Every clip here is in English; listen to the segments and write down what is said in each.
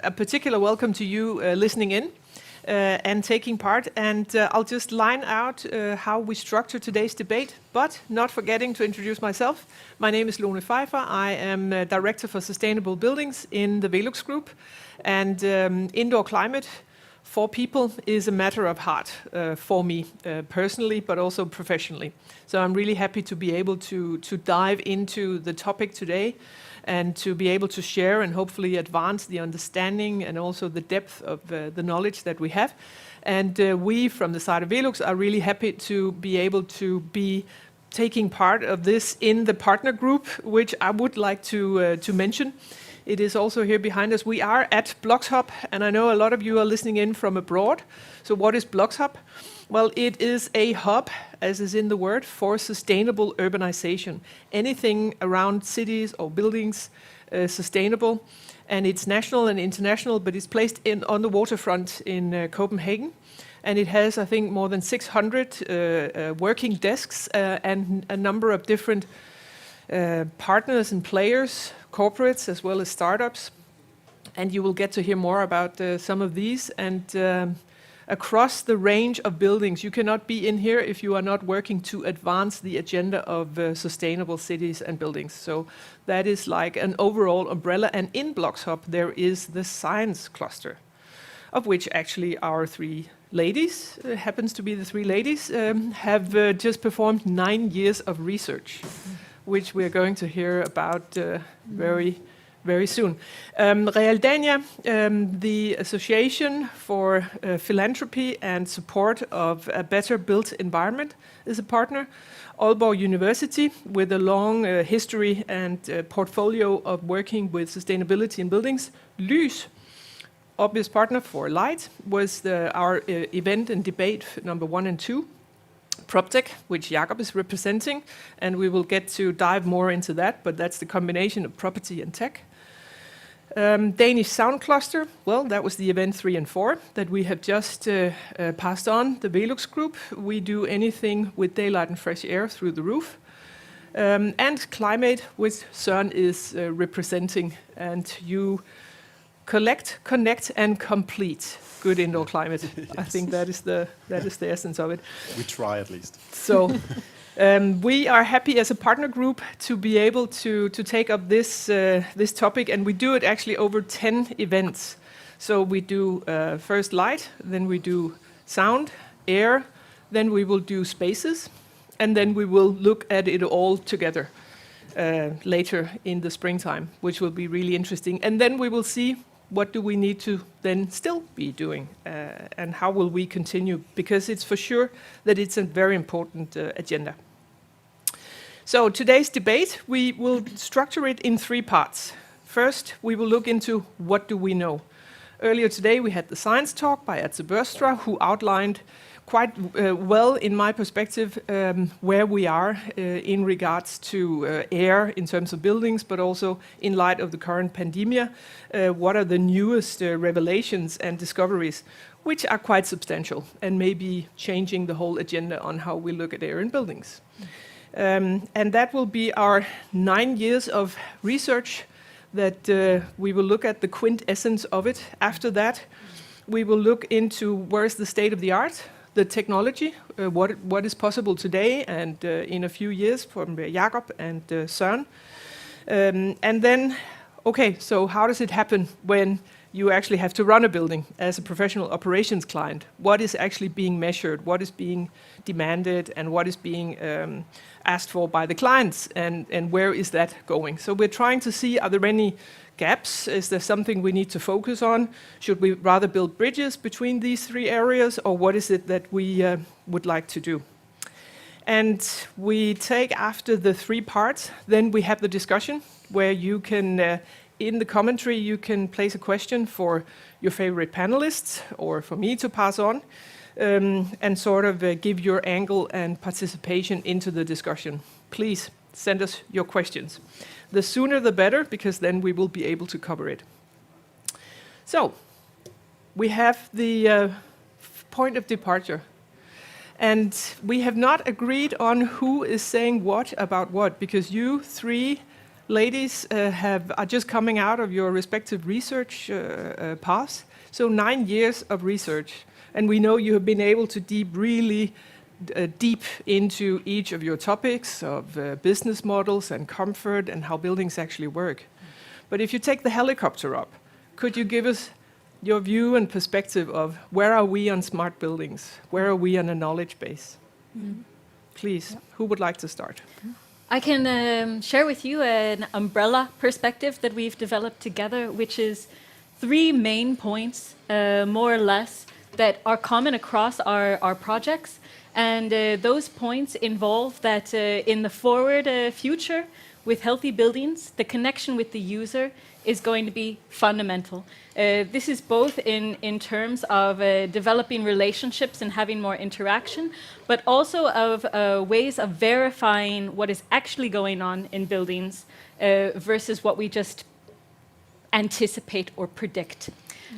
a particular welcome to you listening in and taking part. And I'll just line out how we structure today's debate, but not forgetting to introduce myself. My name is Lone Feifer. I am Director for Sustainable Buildings in the Velux Group. And indoor climate for people is a matter of heart for me personally, but also professionally. So I'm really happy to be able to dive into the topic today and to be able to share and hopefully advance the understanding and also the depth of the knowledge that we have. And we from the side of Velux are really happy to be able to be taking part of this in the partner group, which I would like to mention. It is also here behind us. We are at BLOXHUB, and I know a lot of you are listening in from abroad. So what is BLOXHUB? Well, it is a hub, as is in the word, for sustainable urbanization. Anything around cities or buildings sustainable. And it's national and international, but it's placed on the waterfront in Copenhagen. And it has, I think, more than 600 working desks and a number of different partners and players, corporates as well as startups. And you will get to hear more about some of these. And across the range of buildings, you cannot be in here if you are not working to advance the agenda of sustainable cities and buildings. So that is like an overall umbrella. And in BLOXHUB, there is the science cluster, of which actually our three ladies, happens to be the three ladies, have just performed 9 years of research, which we're going to hear about very soon. Donya, the Association for Philanthropy and Support of a Better Built Environment, is a partner. Aalborg University, with a long history and portfolio of working with sustainability in buildings. Lys, obvious partner for Light, was our event and debate number 1 and 2. Proptech, which Jakob is representing, and we will get to dive more into that, but that's the combination of property and tech. Danish Sound Cluster, well, that was the event 3 and 4 that we have just passed on, the Velux Group. We do anything with daylight and fresh air through the roof. And Climaid, which Søren is representing, and you collect, connect, and complete good indoor climate. Yes. I think that is the essence of it. We try at least. So we are happy as a partner group to be able to take up this topic, and we do it actually over 10 events. So we do first light, then we do sound, air, then we will do spaces, and then we will look at it all together later in the springtime, which will be really interesting. And then we will see what do we need to then still be doing, and how will we continue? Because it's for sure that it's a very important agenda. So today's debate, we will structure it in 3 parts. First, we will look into what do we know. Earlier today, we had the science talk by Atze Børstra, who outlined quite well, in my perspective, where we are in regards to air in terms of buildings, but also in light of the current pandemic, what are the newest revelations and discoveries, which are quite substantial and maybe changing the whole agenda on how we look at air in buildings. And that will be our 9 years of research that we will look at the quintessence of it. After that, we will look into where's the state of the art, the technology, what is possible today and in a few years from Jakob and Søren. And then, okay, so how does it happen when you actually have to run a building as a professional operations client? What is actually being measured? What is being demanded? And what is being asked for by the clients? And where is that going? So we're trying to see, are there any gaps? Is there something we need to focus on? Should we rather build bridges between these 3 areas, or what is it that we would like to do? And we take after the 3 parts, then we have the discussion where you can, in the commentary, you can place a question for your favorite panelists or for me to pass on, and sort of give your angle and participation into the discussion. Please send us your questions. The sooner the better, because then we will be able to cover it. So, we have the point of departure. And we have not agreed on who is saying what about what, because you 3 ladies are just coming out of your respective research paths. So 9 years of research. And we know you have been able to really deep into each of your topics of business models and comfort and how buildings actually work. But if you take the helicopter up, could you give us your view and perspective of where are we on smart buildings? Where are we on a knowledge base? Please, who would like to start? I can share with you an umbrella perspective that we've developed together, which is 3 main points, more or less, that are common across our projects. And those points involve that in the forward future, with healthy buildings, the connection with the user is going to be fundamental. This is both in terms of developing relationships and having more interaction, but also of ways of verifying what is actually going on in buildings versus what we just anticipate or predict.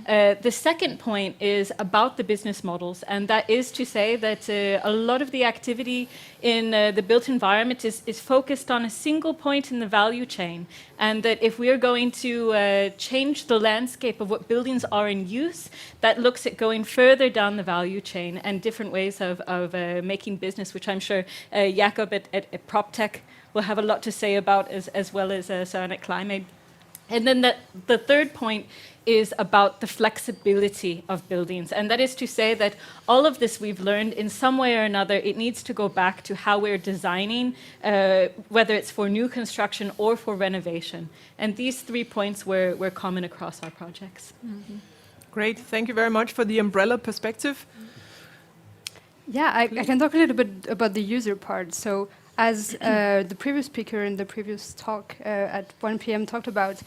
The second point is about the business models, and that is to say that a lot of the activity in the built environment is focused on a single point in the value chain, and that if we are going to change the landscape of what buildings are in use, that looks at going further down the value chain and different ways of making business, which I'm sure Jakob at Proptech will have a lot to say about, as well as Søren at Climaid. And then the third point is about the flexibility of buildings. And that is to say that all of this we've learned in some way or another, it needs to go back to how we're designing, whether it's for new construction or for renovation. And these 3 points were common across our projects. Mm-hmm. Great, thank you very much for the umbrella perspective. Yeah, I can talk a little bit about the user part. So as the previous speaker in the previous talk at 1 p.m. talked about,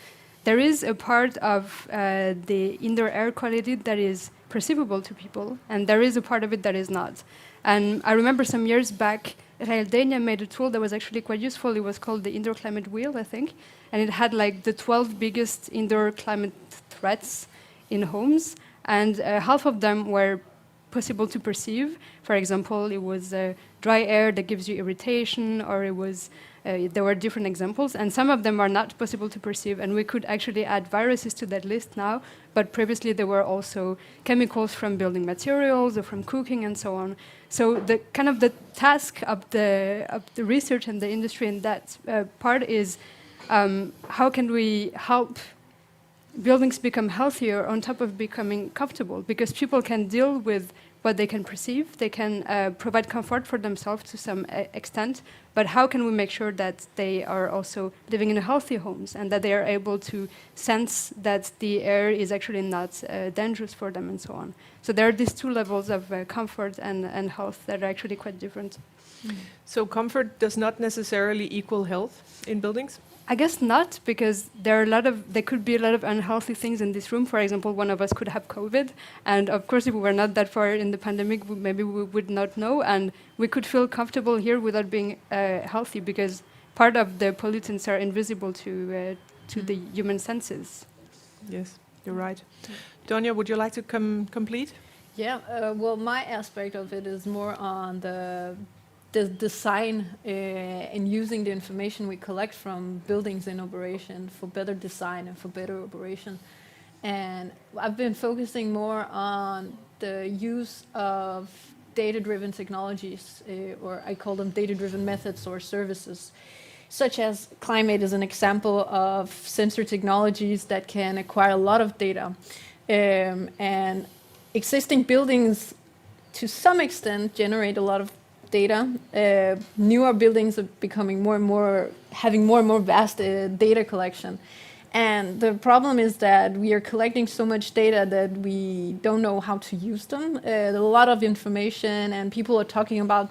there is a part of the indoor air quality that is perceivable to people, and there is a part of it that is not. And I remember some years back, Donya made a tool that was actually quite useful. It was called the Indoor Climate Wheel, I think, and it had like the 12 biggest indoor climate threats in homes, and half of them were possible to perceive. For example, it was dry air that gives you irritation, or it was there were different examples, and some of them are not possible to perceive, and we could actually add viruses to that list now, but previously there were also chemicals from building materials or from cooking and so on. So the kind of the task of the research and the industry in that part is how can we help buildings become healthier on top of becoming comfortable, because people can deal with what they can perceive, they can provide comfort for themselves to some extent, but how can we make sure that they are also living in healthy homes and that they are able to sense that the air is actually not dangerous for them and so on. So there are these 2 levels of comfort and health that are actually quite different. So comfort does not necessarily equal health in buildings? I guess not, because there could be a lot of unhealthy things in this room. For example, one of us could have COVID, and of course, if we were not that far in the pandemic, maybe we would not know, and we could feel comfortable here without being healthy, because part of the pollutants are invisible to the human senses. Yes, you're right. Donya, would you like to complete? Yeah, well, my aspect of it is more on the design and using the information we collect from buildings in operation for better design and for better operation. And I've been focusing more on the use of data-driven technologies, or I call them data-driven methods or services, such as Climaid is an example of sensor technologies that can acquire a lot of data. And existing buildings, to some extent, generate a lot of data. Newer buildings are becoming having more and more vast data collection. And the problem is that we are collecting so much data that we don't know how to use them. There's a lot of information, and people are talking about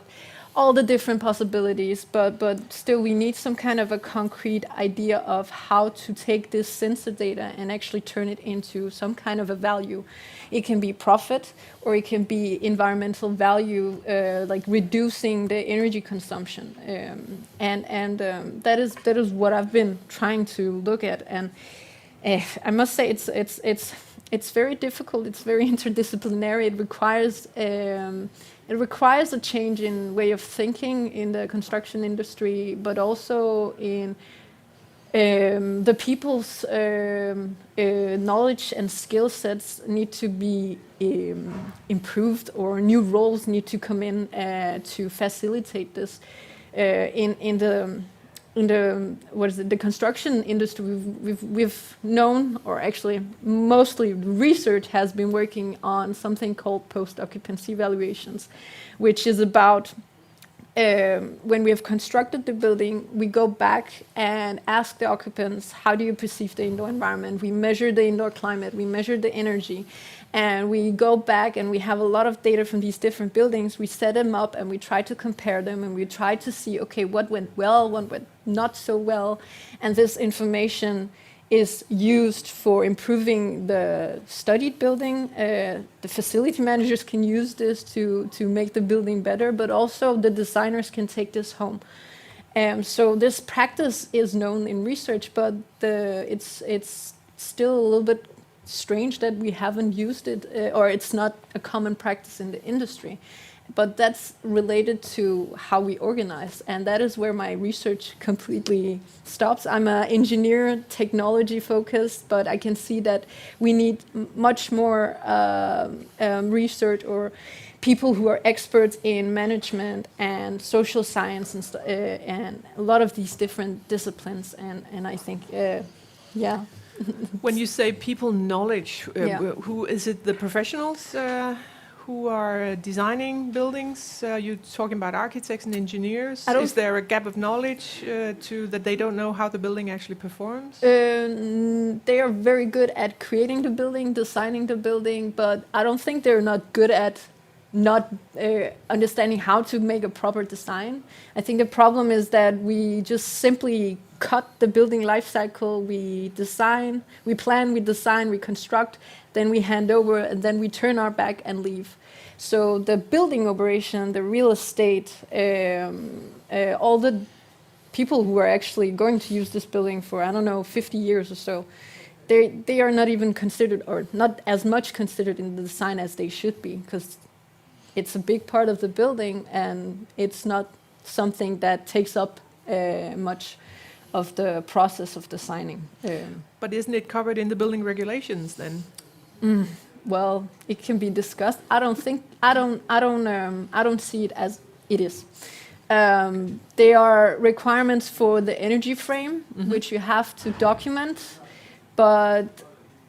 all the different possibilities, but still we need some kind of a concrete idea of how to take this sensor data and actually turn it into some kind of a value. It can be profit, or it can be environmental value, like reducing the energy consumption. That is what I've been trying to look at. And I must say it's very difficult. It's very interdisciplinary. It requires a change in way of thinking in the construction industry, but also in the people's knowledge and skill sets need to be improved, or new roles need to come in to facilitate this. In the construction industry, we've known, or actually mostly research has been working on something called post-occupancy evaluations, which is about when we have constructed the building, we go back and ask the occupants, how do you perceive the indoor environment? We measure the indoor climate, we measure the energy, and we go back and we have a lot of data from these different buildings. We set them up and we try to compare them, and we try to see, okay, what went well, what went not so well, and this information is used for improving the studied building. The facility managers can use this to make the building better, but also the designers can take this home. So this practice is known in research, but it's still a little bit strange that we haven't used it, or it's not a common practice in the industry. But that's related to how we organize, and that is where my research completely stops. I'm an engineer, technology focused, but I can see that we need much more research, or people who are experts in management and social science and a lot of these different disciplines. And I think, yeah. When you say people knowledge, Yeah. who is it? The professionals who are designing buildings? You're talking about architects and engineers. Is there a gap of knowledge that they don't know how the building actually performs? They are very good at creating the building, designing the building, but I don't think they're not good at not understanding how to make a proper design. I think the problem is that we just simply cut the building life cycle. We design, we plan, we design, we construct, then we hand over, and then we turn our back and leave. So the building operation, the real estate, all the people who are actually going to use this building for, I don't know, 50 years or so, they are not even considered, or not as much considered in the design as they should be, because it's a big part of the building, and it's not something that takes up much of the process of designing. But isn't it covered in the building regulations then? Well, it can be discussed. I don't see it as it is. There are requirements for the energy frame, which you have to document, but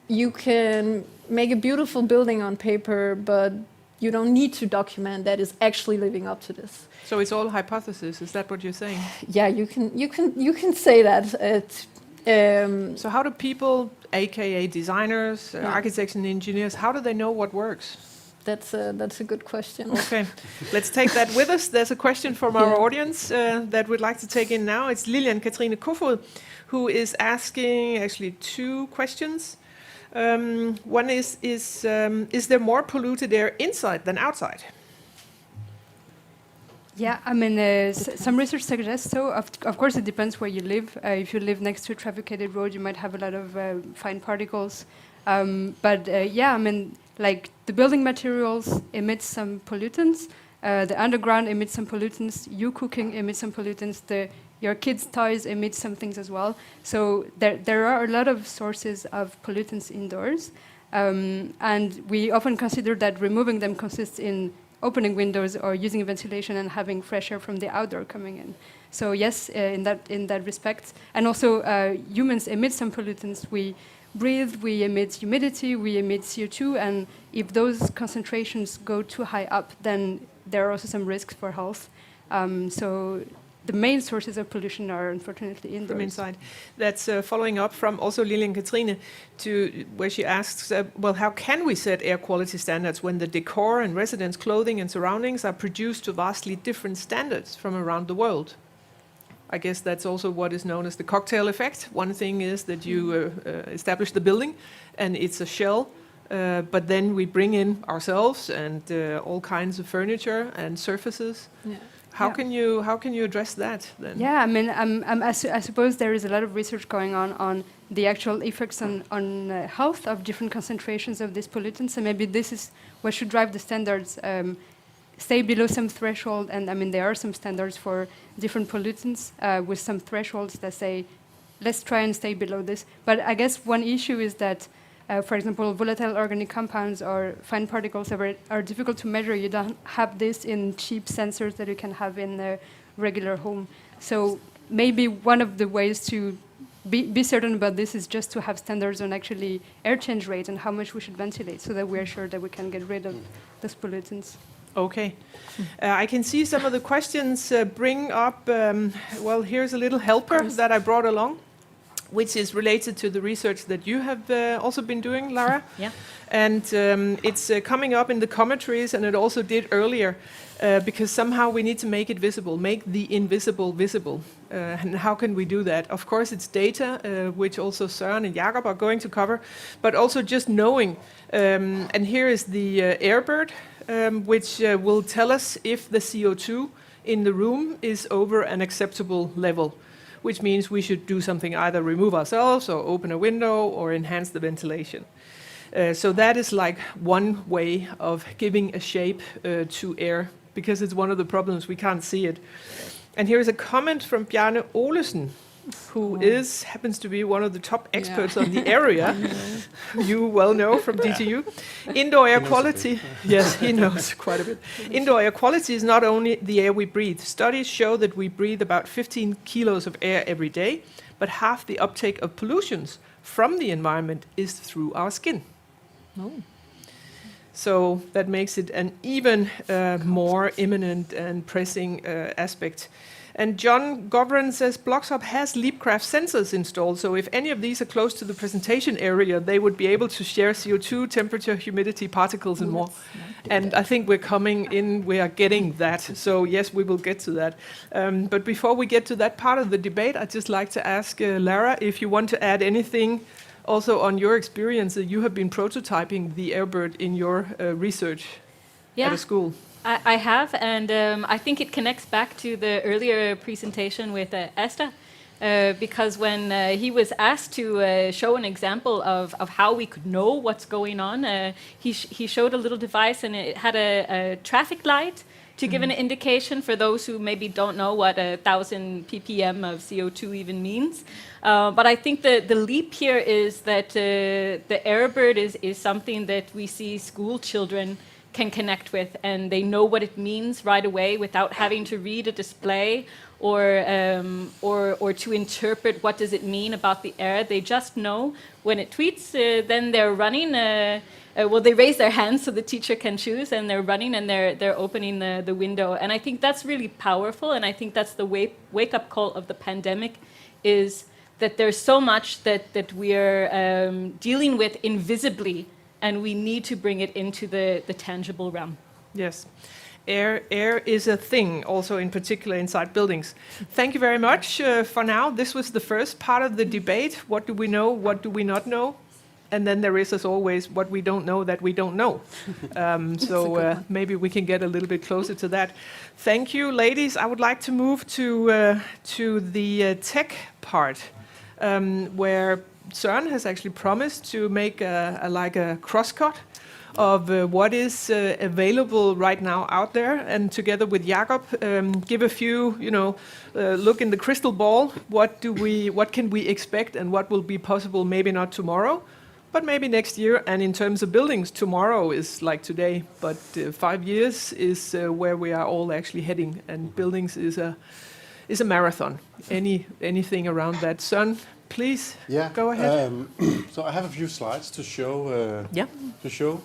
you can make a beautiful building on paper, but you don't need to document that is actually living up to this. So it's all hypothesis. Is that what you're saying? Yeah, you can say that. So how do people, aka designers, architects and engineers, how do they know what works? That's a good question. Okay, let's take that with us. There's a question from our audience that we'd like to take in now. It's Lilian Katrine Kofod, who is asking actually two questions. One is there more polluted air inside than outside? Yeah, I mean, some research suggests so. Of course, it depends where you live. If you live next to a trafficated road, you might have a lot of fine particles. But yeah, I mean, like the building materials emit some pollutants. The underground emits some pollutants. You cooking emits some pollutants. Your kids' toys emit some things as well. So there are a lot of sources of pollutants indoors. And we often consider that removing them consists in opening windows or using ventilation and having fresh air from the outdoor coming in. So yes, in that respect. And also humans emit some pollutants. We breathe, we emit humidity, we emit CO2, and if those concentrations go too high up, then there are also some risks for health. So the main sources of pollution are unfortunately indoors. From inside. That's following up from also Lilian Katrine, to where she asks, well, how can we set air quality standards when the decor and residence clothing and surroundings are produced to vastly different standards from around the world? I guess that's also what is known as the cocktail effect. One thing is that you establish the building and it's a shell, but then we bring in ourselves and all kinds of furniture and surfaces. Yeah. How can you address that then? Yeah, I mean, I suppose there is a lot of research going on the actual effects on health of different concentrations of these pollutants, and maybe this is what should drive the standards. Stay below some threshold, and I mean there are some standards for different pollutants with some thresholds that say let's try and stay below this. But I guess one issue is that, for example, volatile organic compounds or fine particles are difficult to measure. You don't have this in cheap sensors that you can have in a regular home. So maybe one of the ways to be certain about this is just to have standards on actually air change rate and how much we should ventilate so that we are sure that we can get rid of those pollutants. Okay. I can see some of the questions bring up, well, here's a little helper that I brought along, which is related to the research that you have also been doing, Lara. Yeah. And it's coming up in the commentaries, and it also did earlier, because somehow we need to make it visible, make the invisible visible. And how can we do that? Of course, it's data, which also Søren and Jakob are going to cover, but also just knowing. And here is the airbird, which will tell us if the CO2 in the room is over an acceptable level, which means we should do something, either remove ourselves or open a window or enhance the ventilation. So that is like one way of giving a shape to air, because it's one of the problems, we can't see it. And here is a comment from Bjarne Olesen, who happens to be one of the top experts on the area. You well know from DTU. Indoor air quality, yes, he knows quite a bit. Indoor air quality is not only the air we breathe. Studies show that we breathe about 15 kilos of air every day, but half the uptake of pollutions from the environment is through our skin. Oh. So that makes it an even more imminent and pressing aspect. And John Govern says BLOXHUB has Leapcraft sensors installed, so if any of these are close to the presentation area, they would be able to share CO2, temperature, humidity, particles, and more. And I think we're coming in, we are getting that. So yes, we will get to that. But before we get to that part of the debate, I'd just like to ask Lara if you want to add anything also on your experience that you have been prototyping the airbird in your research at a school. I have, and I think it connects back to the earlier presentation with Esther, because when he was asked to show an example of how we could know what's going on, he showed a little device, and it had a traffic light to give an indication for those who maybe don't know what 1,000 ppm of CO2 even means. But I think the leap here is that the airbird is something that we see school children can connect with, and they know what it means right away without having to read a display or to interpret what does it mean about the air. They just know when it tweets, then they're running. Well, they raise their hands so the teacher can choose, and they're running and they're opening the window. And I think that's really powerful, and I think that's the wake-up call of the pandemic, is that there's so much that we're dealing with invisibly, and we need to bring it into the tangible realm. Yes. Air is a thing, also in particular inside buildings. Thank you very much for now. This was the first part of the debate. What do we know? What do we not know? And then there is, as always, what we don't know that we don't know. So maybe we can get a little bit closer to that. Thank you, ladies. I would like to move to the tech part, where Søren has actually promised to make a crosscut of what is available right now out there, and together with Jakob, give a few, look in the crystal ball. What can we expect, and what will be possible? Maybe not tomorrow, but maybe next year. And in terms of buildings, tomorrow is like today, but 5 years is where we are all actually heading. And buildings is a marathon. Anything around that, Søren? Please, go ahead. So I have a few slides to show. To show.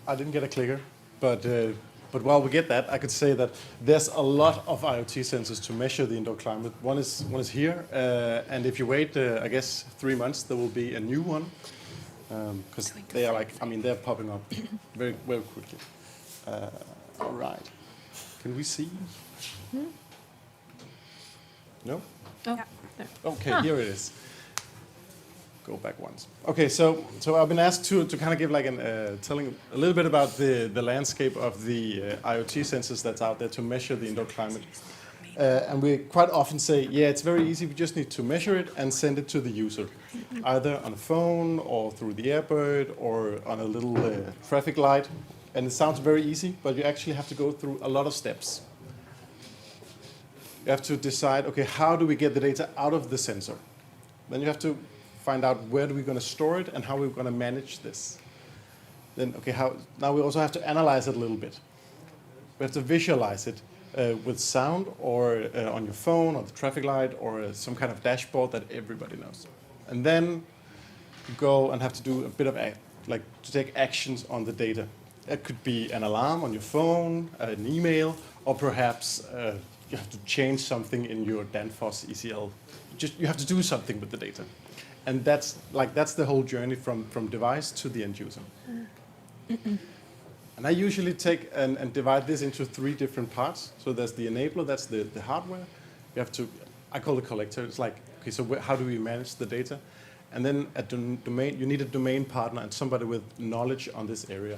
I didn't get a clicker, but while we get that, I could say that there's a lot of IoT sensors to measure the indoor climate. One is here, and if you wait, I guess 3 months, there will be a new one, because they are they're popping up very, very quickly. All right. Can we see? No? Oh. Yeah. Okay, here it is. Go back once. Okay, so I've been asked to kind of give telling a little bit about the landscape of the IoT sensors that's out there to measure the indoor climate. And we quite often say, yeah, it's very easy. We just need to measure it and send it to the user, either on a phone or through the airbird or on a little traffic light. And it sounds very easy, but you actually have to go through a lot of steps. You have to decide, okay, how do we get the data out of the sensor? Then you have to find out where are we going to store it and how we're going to manage this. Then, okay, now we also have to analyze it a little bit. We have to visualize it with sound or on your phone or the traffic light or some kind of dashboard that everybody knows. And then you go and have to do a bit of, to take actions on the data. It could be an alarm on your phone, an email, or perhaps you have to change something in your Danfoss ECL. You have to do something with the data. And that's the whole journey from device to the end user. And I usually take and divide this into 3 different parts. So there's the enabler, that's the hardware. You have to, I call it collector. It's like, okay, so how do we manage the data? And then at the domain, you need a domain partner and somebody with knowledge on this area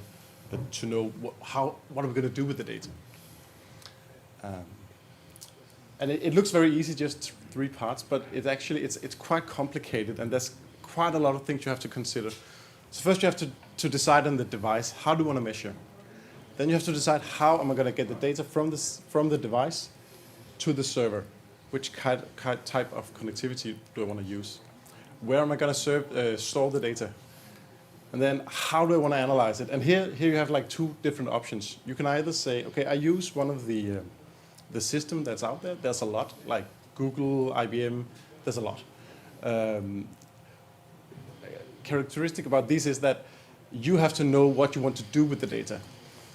to know what are we going to do with the data. And it looks very easy, just 3 parts, but it's quite complicated, and there's quite a lot of things you have to consider. So first you have to decide on the device, how do you want to measure? Then you have to decide how am I going to get the data from the device to the server? Which type of connectivity do I want to use? Where am I going to store the data? And then how do I want to analyze it? And here you have like 2 different options. You can either say, okay, I use one of the system that's out there. There's a lot, like Google, IBM, there's a lot. Characteristic about these is that you have to know what you want to do with the data.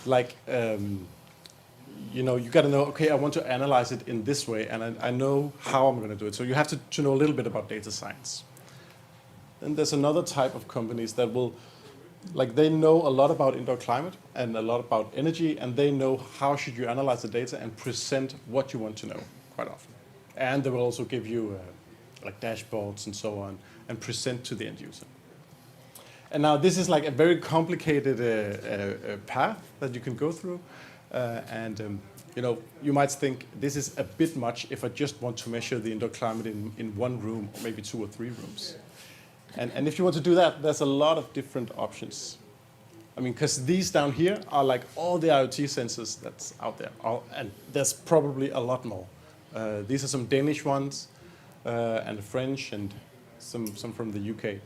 Like, you got to know, okay, I want to analyze it in this way, and I know how I'm going to do it. So you have to know a little bit about data science. Then there's another type of companies that will, they know a lot about indoor climate and a lot about energy, and they know how should you analyze the data and present what you want to know quite often. And they will also give you dashboards and so on, and present to the end user. And now this is like a very complicated path that you can go through. You might think this is a bit much if I just want to measure the indoor climate in one room, or maybe 2 or 3 rooms. And if you want to do that, there's a lot of different options. I mean, because these down here are like all the IoT sensors that's out there. And there's probably a lot more. These are some Danish ones, and French, and some from the UK.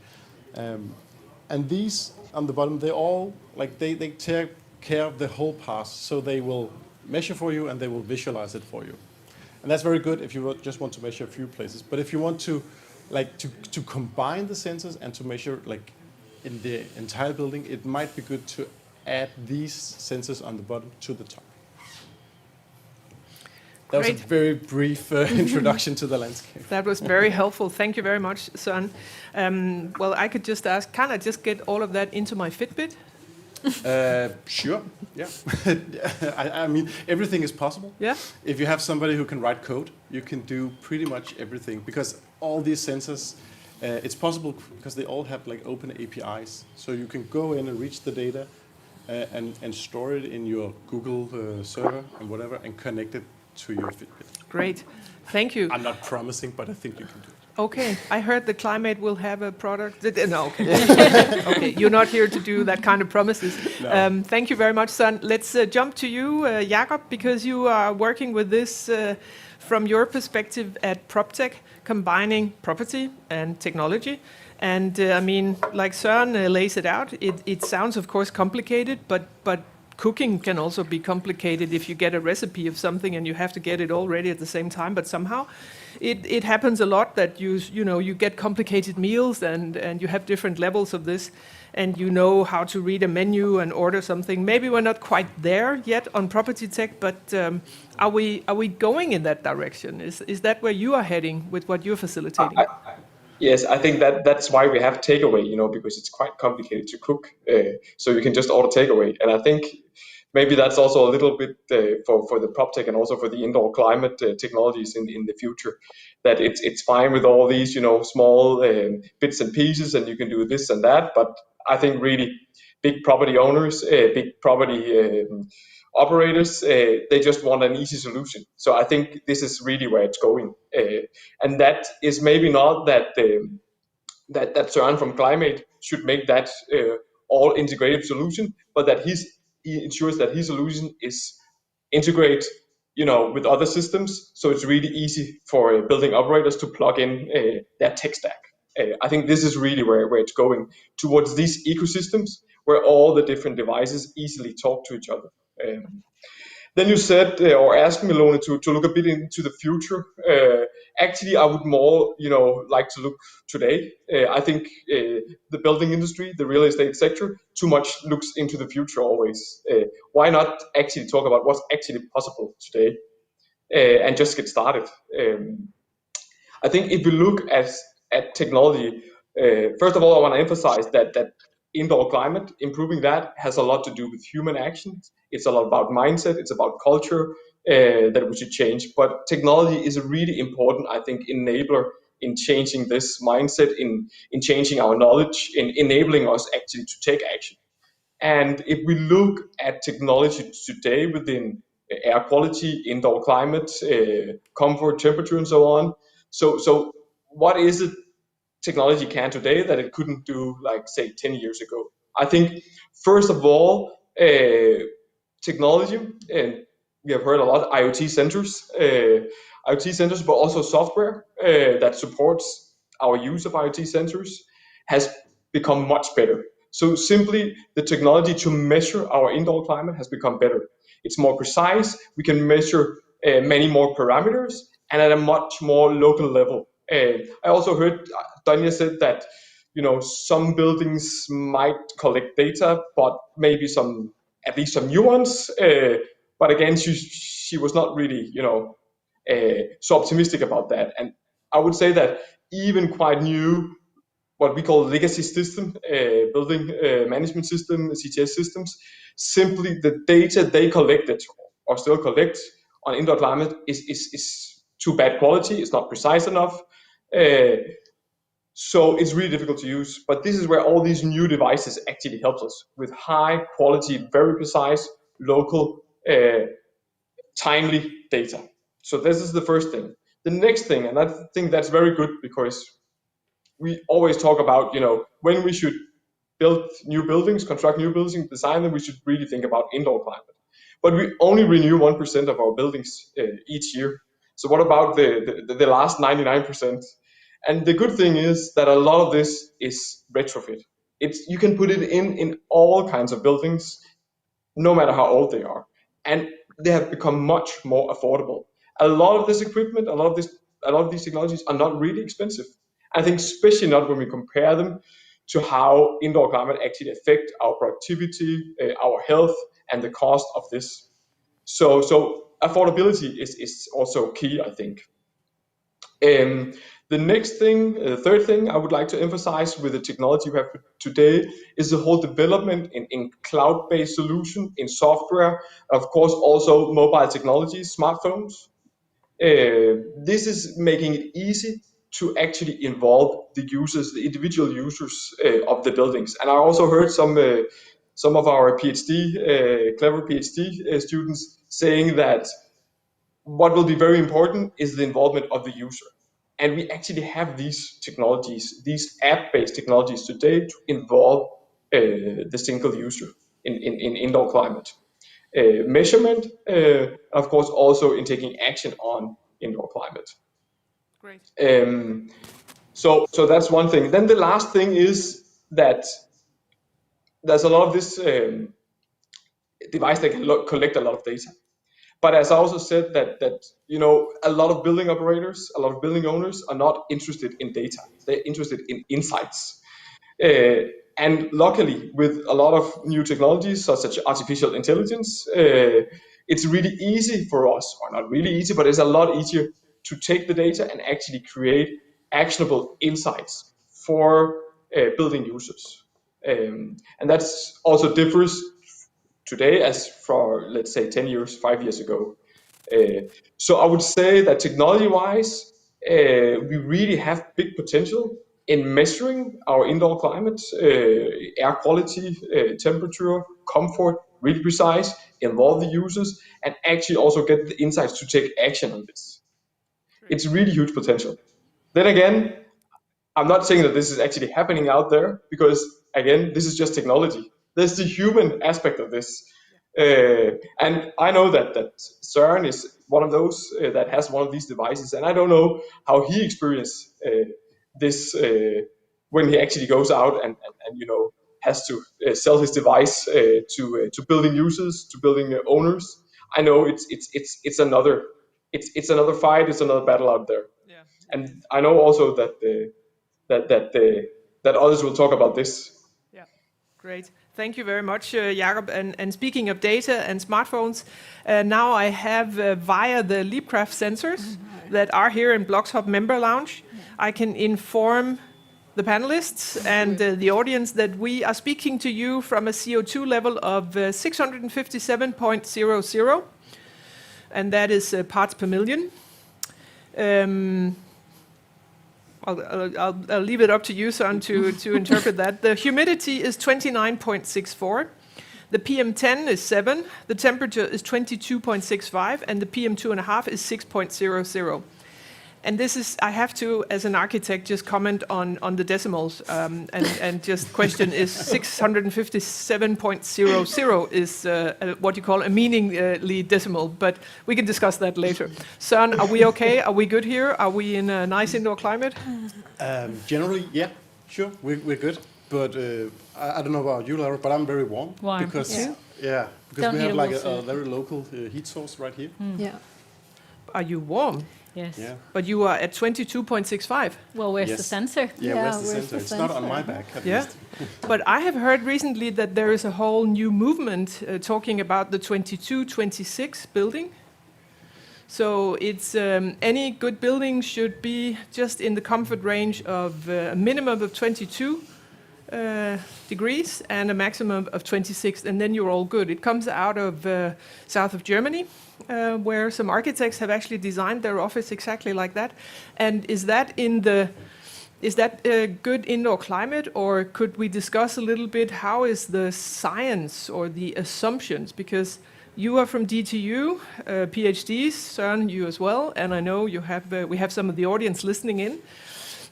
And these on the bottom, they all, they take care of the whole path. So they will measure for you and they will visualize it for you. And that's very good if you just want to measure a few places. But if you want to to combine the sensors and to measure in the entire building, it might be good to add these sensors on the bottom to the top. That was a very brief introduction to the landscape. That was very helpful. Thank you very much, Søren. Well, I could just ask, can I just get all of that into my Fitbit? Sure, yeah. I mean, everything is possible. Yeah. If you have somebody who can write code, you can do pretty much everything, because all these sensors, it's possible because they all have open APIs. So you can go in and reach the data and store it in your Google server and whatever, and connect it to your Fitbit. Great, thank you. I'm not promising, but I think you can do it. Okay, I heard the Climaid will have a product. No, okay. Okay, you're not here to do that kind of promises. No. Thank you very much, Søren. Let's jump to you, Jakob, because you are working with this from your perspective at Proptech, combining property and technology. And I mean, like Søren lays it out, it sounds, of course, complicated, but cooking can also be complicated if you get a recipe of something and you have to get it all ready at the same time. But somehow it happens a lot that you get complicated meals and you have different levels of this, and you know how to read a menu and order something. Maybe we're not quite there yet on property tech, but are we going in that direction? Is that where you are heading with what you're facilitating? Yes, I think that's why we have takeaway, because it's quite complicated to cook. So you can just order takeaway. And I think maybe that's also a little bit for the PropTech and also for the indoor climate technologies in the future, that it's fine with all these, small bits and pieces, and you can do this and that. But I think really big property owners, big property operators, they just want an easy solution. So I think this is really where it's going, and that is maybe not that that Søren from Climaid should make that all integrated solution, but that he ensures that his solution is integrate, with other systems. So it's really easy for building operators to plug in their tech stack. I think this is really where it's going, towards these ecosystems where all the different devices easily talk to each other. Then you said, or asked me, Lone, to look a bit into the future. Actually, I would more, like to look today. I think the building industry, the real estate sector, too much looks into the future always. Why not actually talk about what's actually possible today and just get started? I think if we look at technology, first of all, I want to emphasize that indoor climate, improving that has a lot to do with human actions. It's a lot about mindset. It's about culture that we should change. But technology is a really important, I think, enabler in changing this mindset, in changing our knowledge, in enabling us actually to take action. And if we look at technology today within air quality, indoor climate, comfort, temperature, and so on, so what is it technology can today that it couldn't do, like, say, 10 years ago? I think, first of all, technology, and we have heard a lot, IoT sensors, but also software that supports our use of IoT sensors has become much better. So simply, the technology to measure our indoor climate has become better. It's more precise. We can measure many more parameters and at a much more local level. I also heard Donya said that some buildings might collect data, but maybe at least some new ones. But again, she was not really so optimistic about that. And I would say that even quite new, what we call legacy system, building management system, CTS systems, simply the data they collected or still collect on indoor climate is too bad quality. It's not precise enough. So it's really difficult to use. But this is where all these new devices actually help us with high quality, very precise, local, timely data. So this is the first thing. The next thing, and I think that's very good, because we always talk about, when we should build new buildings, construct new buildings, design them, we should really think about indoor climate. But we only renew 1% of our buildings each year. So what about the last 99%? And the good thing is that a lot of this is retrofit. You can put it in all kinds of buildings, no matter how old they are. And they have become much more affordable. A lot of this equipment, a lot of these technologies are not really expensive. I think especially not when we compare them to how indoor climate actually affect our productivity, our health, and the cost of this. So affordability is also key, I think. The next thing, the third thing I would like to emphasize with the technology we have today is the whole development in cloud-based solution, in software, of course also mobile technologies, smartphones. This is making it easy to actually involve the users, the individual users of the buildings. And I also heard some of our Ph.D, clever Ph.D. Students saying that what will be very important is the involvement of the user. And we actually have these technologies, these app-based technologies today to involve the single user in indoor climate. Measurement, of course, also in taking action on indoor climate. Great. So that's one thing. Then the last thing is that there's a lot of this device that can collect a lot of data. But as I also said, that a lot of building operators, a lot of building owners are not interested in data. They're interested in insights. And luckily, with a lot of new technologies, such as artificial intelligence, it's really easy for us, or not really easy, but it's a lot easier to take the data and actually create actionable insights for building users. And that's also differs today as for, let's say, 10 years, 5 years ago. So I would say that technology-wise, we really have big potential in measuring our indoor climate, air quality, temperature, comfort, really precise, involve the users, and actually also get the insights to take action on this. It's really huge potential. Then again, I'm not saying that this is actually happening out there, because again, this is just technology. There's the human aspect of this. And I know that Søren is one of those that has one of these devices, and I don't know how he experienced this when he actually goes out and has to sell his device to building users, to building owners. I know it's another fight, it's another battle out there. Yeah. And I know also that others will talk about this. Yeah, great. Thank you very much, Jakob. And speaking of data and smartphones, now I have via the Leapcraft sensors that are here in BLOXHUB Member Lounge, I can inform the panelists and the audience that we are speaking to you from a CO2 level of 657.00, and that is parts per million. I'll leave it up to you, Søren, to interpret that. The humidity is 29.64. The PM10 is 7. The temperature is 22.65, and the PM2.5 is 6.00. And this is, I have to, as an architect, just comment on the decimals and just question is 657.00 is what you call a meaningly decimal, but we can discuss that later. Søren, are we okay? Are we good here? Are we in a nice indoor climate? Generally, yeah, sure, we're good. But I don't know about you, Lara, but I'm very warm. Because we have like a very local heat source right here. Yeah. Are you warm? Yes. Yeah. But you are at 22.65. Well, where's the sensor? Yeah, Yeah, where's the where's sensor? the It's not on sensor? my back, at Yeah. least. But I have heard recently that there is a whole new movement talking about the 22-26 building. So it's any good building should be just in the comfort range of a minimum of 22 degrees and a maximum of 26, and then you're all good. It comes out of south of Germany, where some architects have actually designed their office exactly like that. And is that a good indoor climate, or could we discuss a little bit how is the science or the assumptions? Because you are from DTU, Ph.Ds, Søren, you as well, and I know you have. We have some of the audience listening in.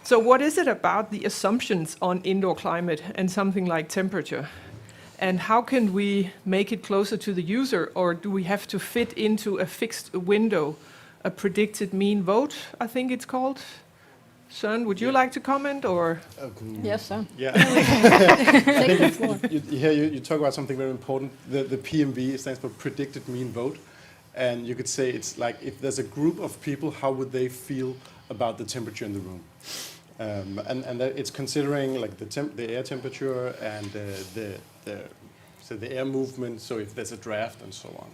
So what is it about the assumptions on indoor climate and something like temperature? And how can we make it closer to the user, or do we have to fit into a fixed window, a predicted mean vote, I think it's called? Søren, would you like to comment, or? Yes, sir. Yeah. Take the floor. You talk about something very important. The PMV stands for predicted mean vote. And you could say it's like if there's a group of people, how would they feel about the temperature in the room? And it's considering like the air temperature and the air movement. So if there's a draft and so on,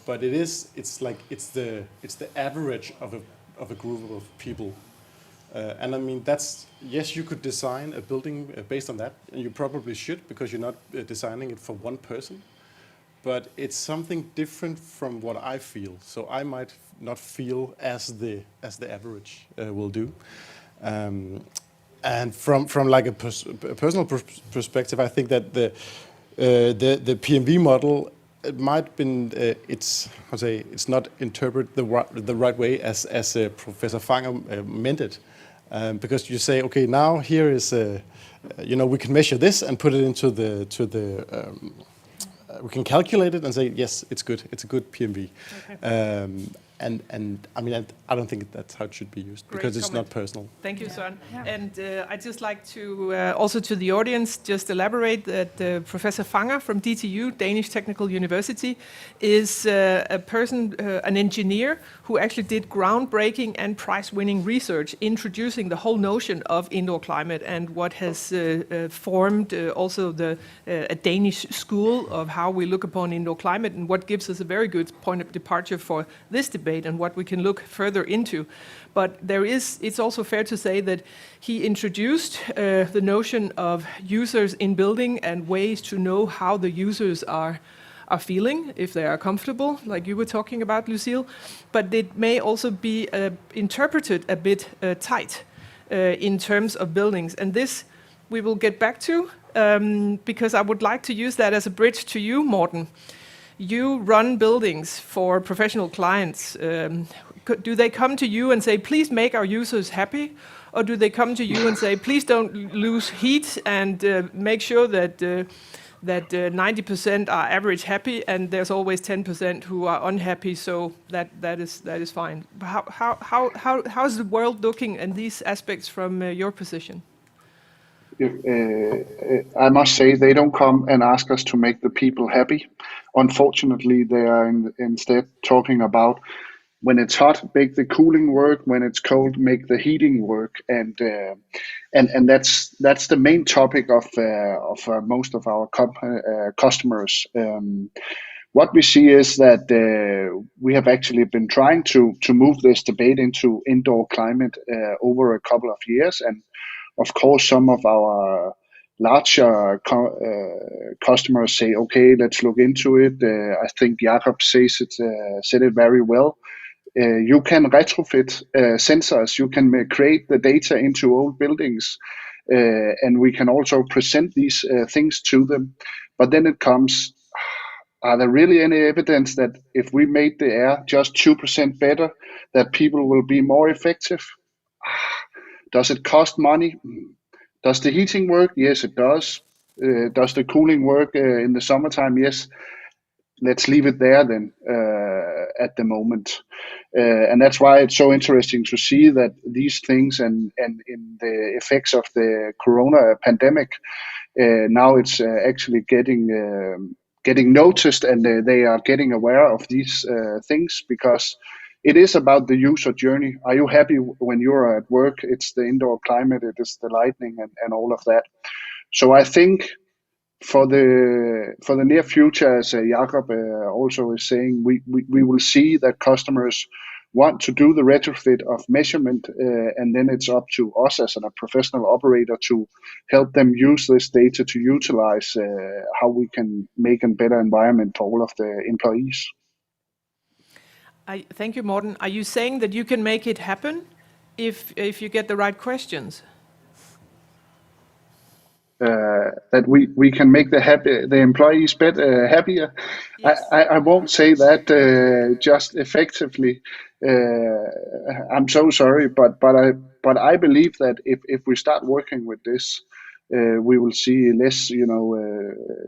but it's the average of a group of people, and I mean yes, you could design a building based on that, and you probably should because you're not designing it for one person. But it's something different from what I feel. So I might not feel as the average will do. And from like a personal perspective, I think that the PMV model it might been it's not interpreted the right way as Professor Fanger meant it, because you say, okay, now here is we can measure this and put it into we can calculate it and say, yes, it's good. It's a good PMV. Okay. And I mean, I don't think that's how it should be used. Great because it's comment. not personal. Thank you, Søren. Yeah. And I'd just like to also to the audience just elaborate that Professor Fanger from DTU, Danish Technical University, is a person, an engineer who actually did groundbreaking and prize-winning research introducing the whole notion of indoor climate and what has formed also a Danish school of how we look upon indoor climate and what gives us a very good point of departure for this debate and what we can look further into. But it's also fair to say that he introduced the notion of users in building and ways to know how the users are feeling, if they are comfortable, like you were talking about, Lucile. But it may also be interpreted a bit tight in terms of buildings. And this we will get back to, because I would like to use that as a bridge to you, Morten. You run buildings for professional clients. Do they come to you and say, please make our users happy? Or do they come to you and say, please don't lose heat and make sure that that 90% are average happy, and there's always 10% who are unhappy. So that is fine. How's the world looking in these aspects from your position? I must say they don't come and ask us to make the people happy. Unfortunately, they are instead talking about when it's hot, make the cooling work. When it's cold, make the heating work. And that's the main topic of most of our customers. What we see is that we have actually been trying to move this debate into indoor climate over a couple of years, and of course, some of our larger customers say, "Okay, let's look into it." I think Jakob said it very well. You can retrofit sensors. You can create the data into old buildings, and we can also present these things to them. But then it comes: are there really any evidence that if we made the air just 2% better, that people will be more effective? Does it cost money? Does the heating work? Yes, it does. Does the cooling work in the summertime? Yes. Let's leave it there then at the moment. And that's why it's so interesting to see that these things and in the effects of the corona pandemic, now it's actually getting noticed, and they are getting aware of these things, because it is about the user journey. Are you happy when you're at work? It's the indoor climate, it is the lighting and all of that. So I think for the near future, as Jakob also is saying, we will see that customers want to do the retrofit of measurement, and then it's up to us as a professional operator to help them use this data to utilize how we can make a better environment for all of the employees. Thank you, Morten. Are you saying that you can make it happen if you get the right questions? That we can make the employees happier. Yes. I won't say that just effectively. I'm so sorry, but I believe that if we start working with this, we will see less,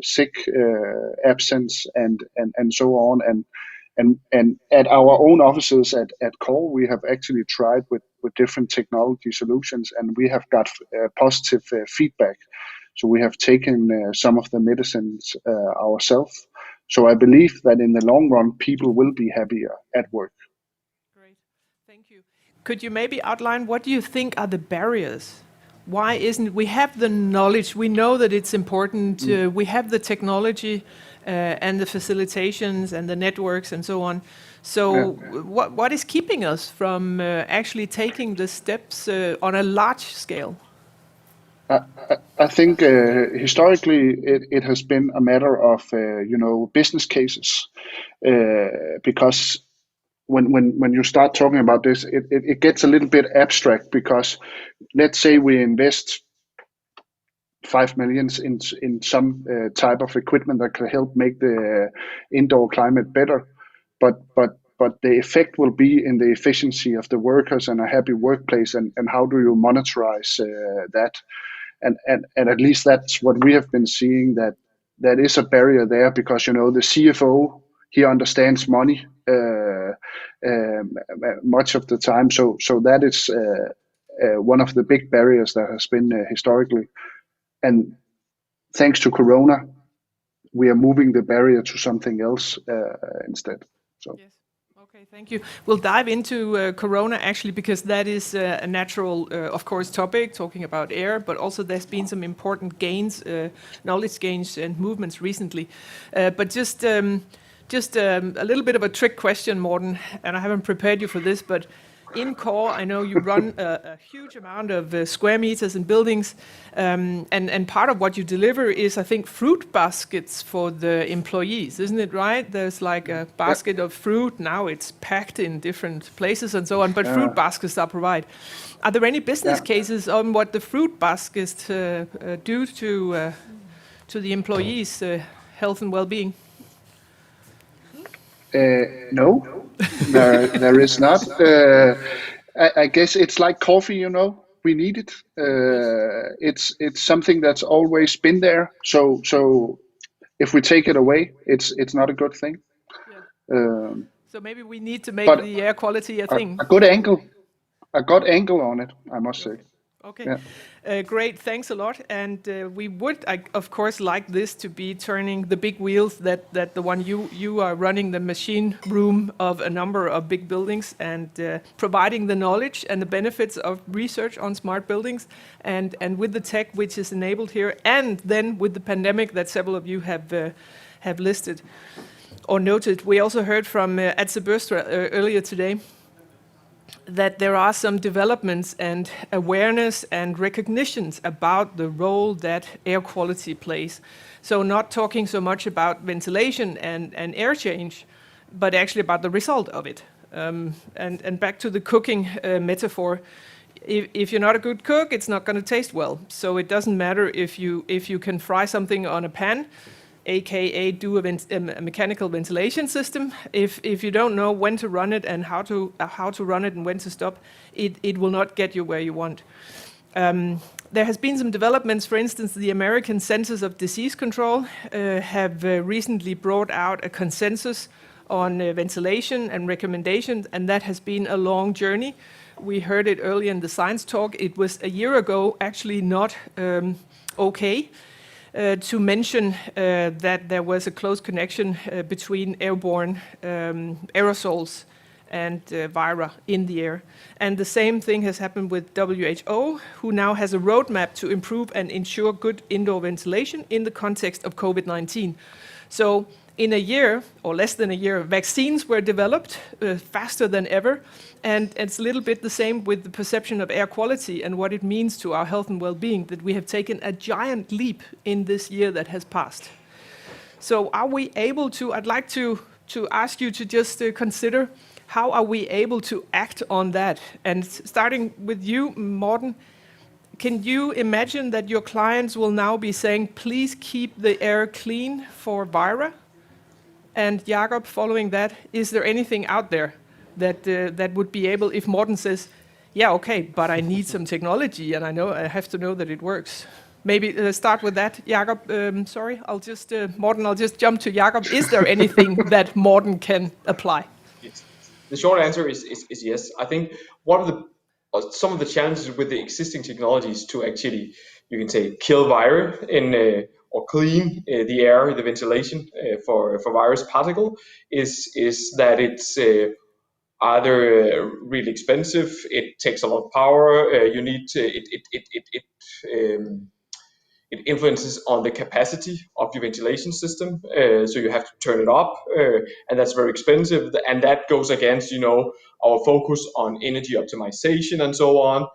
sick absence and so on. And at our own offices at COOR, we have actually tried with different technology solutions, and we have got positive feedback. So we have taken some of the medicines ourselves. So I believe that in the long run, people will be happier at work. Great, thank you. Could you maybe outline what do you think are the barriers? Why isn't we have the knowledge? We know that it's important. We have the technology and the facilitations and the networks and so on. So what is keeping us from actually taking the steps on a large scale? I think historically it has been a matter of business cases, because when you start talking about this, it gets a little bit abstract, because let's say we invest 5 million in some type of equipment that can help make the indoor climate better, but the effect will be in the efficiency of the workers and a happy workplace, and how do you monitorize that? And at least that's what we have been seeing, that is a barrier there, because the CFO, he understands money much of the time, so that is one of the big barriers that has been historically. And thanks to Corona, we are moving the barrier to something else instead. So. Yes. Okay, thank you. We'll dive into Corona actually, because that is a natural, of course, topic, talking about air, but also there's been some important gains, knowledge gains and movements recently. But just a little bit of a trick question, Morten, and I haven't prepared you for this, but in COOR, I know you run a huge amount of square meters in buildings, and part of what you deliver is, I think, fruit baskets for the employees, isn't it right? There's like a basket of fruit. Now it's packed in different places and so on, but fruit baskets are provided. Are there any business cases on what the fruit baskets do to the employees' health and well-being? No, there is not. I guess it's like coffee, we need it. It's something that's always been there. So if we take it away, it's not a good thing. Yeah. So maybe we need to make But the air quality a thing. A good angle on it, I must say. Okay. Yeah. Great, thanks a lot. And we would, of course, like this to be turning the big wheels that the one you are running the machine room of a number of big buildings and providing the knowledge and the benefits of research on smart buildings and with the tech which is enabled here and then with the pandemic that several of you have listed or noted. We also heard from Atze Bøstra earlier today that there are some developments and awareness and recognitions about the role that air quality plays. So not talking so much about ventilation and air change, but actually about the result of it. And back to the cooking metaphor, if you're not a good cook, it's not going to taste well. So it doesn't matter if you can fry something on a pan, aka do a mechanical ventilation system. If you don't know when to run it and how to run it and when to stop, it will not get you where you want. There has been some developments. For instance, the American Centers of Disease Control have recently brought out a consensus on ventilation and recommendations, and that has been a long journey. We heard it earlier in the science talk. It was a year ago actually not okay. To mention that there was a close connection between airborne aerosols and vira in the air. And the same thing has happened with WHO, who now has a roadmap to improve and ensure good indoor ventilation in the context of COVID-19. So in a year, or less than a year, vaccines were developed faster than ever. And it's a little bit the same with the perception of air quality and what it means to our health and well-being, that we have taken a giant leap in this year that has passed. So are we able to, I'd like to ask you to just consider, how are we able to act on that? And starting with you, Morten, can you imagine that your clients will now be saying, please keep the air clean for vira? And Jakob, following that, is there anything out there that would be able, if Morten says, yeah, okay, but I need some technology and I have to know that it works. Maybe start with that, Jakob. Sorry, Morten, I'll just jump to Jakob. Is there anything that Morten can apply? Yes. The short answer is yes. I think some of the challenges with the existing technologies to actually, you can say, kill virus or clean the air, the ventilation for virus particle is that it's either really expensive, it takes a lot of power, you need to, it influences on the capacity of your ventilation system, so you have to turn it up, and that's very expensive, and that goes against, our focus on energy optimization and so on.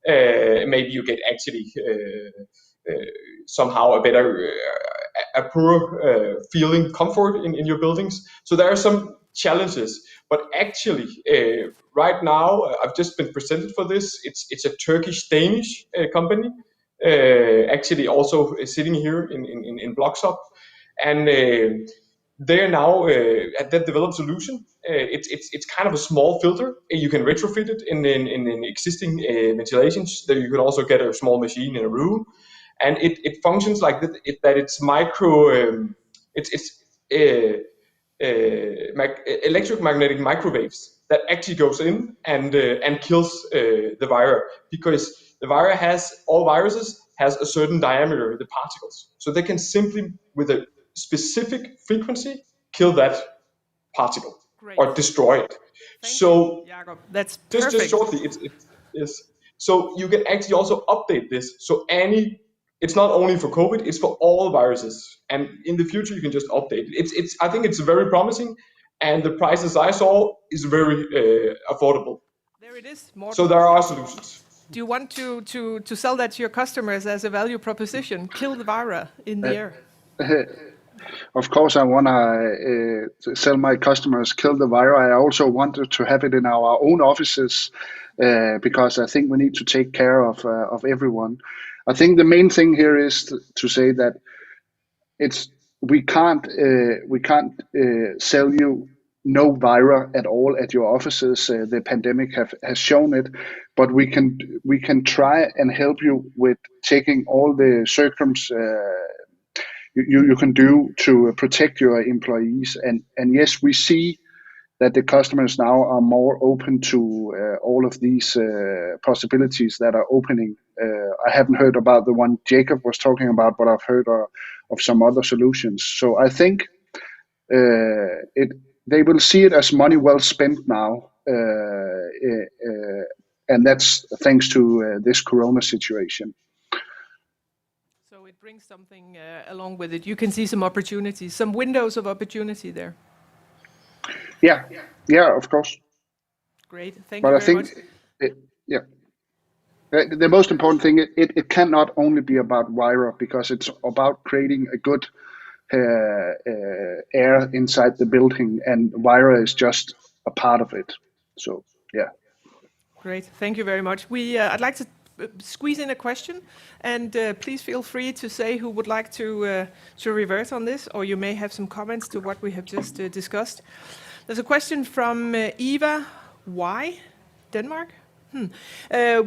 Maybe you get actually somehow a poor feeling comfort in your buildings. So there are some challenges, but actually right now I've just been presented for this. It's a Turkish-Danish company, actually also sitting here in BLOXHUB, and they're now they've developed a solution. It's kind of a small filter. You can retrofit it in existing ventilations. That you can also get a small machine in a room, and it functions like that. That it's micro. Electromagnetic microwaves that actually goes in and kills the virus, because all viruses has a certain diameter, the particles, so they can simply with a specific frequency kill that particle. Great. Or destroy it. Thank you, Jakob. That's perfect. Just shortly, it's so you can actually also update this. So it's not only for COVID, it's for all viruses. And in the future, you can just update it. I think it's very promising, and the prices I saw is very affordable. There it is, Morten. So there are solutions. Do you want to sell that to your customers as a value proposition? Kill the virus in the air. Of course, I want to sell my customers kill the virus. I also wanted to have it in our own offices because I think we need to take care of everyone. I think the main thing here is to say that we can't sell you no virus at all at your offices. The pandemic has shown it, but we can try and help you with taking all the you can do to protect your employees. And yes, we see that the customers now are more open to all of these possibilities that are opening. I haven't heard about the one Jakob was talking about, but I've heard of some other solutions. So I think they will see it as money well spent now, and that's thanks to this Corona situation. So it brings something along with it. You can see some opportunities, some windows of opportunity there. Yeah, of course. Great, thank But you I very think, much. the most important thing, it cannot only be about Vira, because it's about creating a good air inside the building, and Vira is just a part of it. So, yeah. Great, thank you very much. I'd like to squeeze in a question, and please feel free to say who would like to revert on this, or you may have some comments to what we have just discussed. There's a question from Eva Y, Denmark.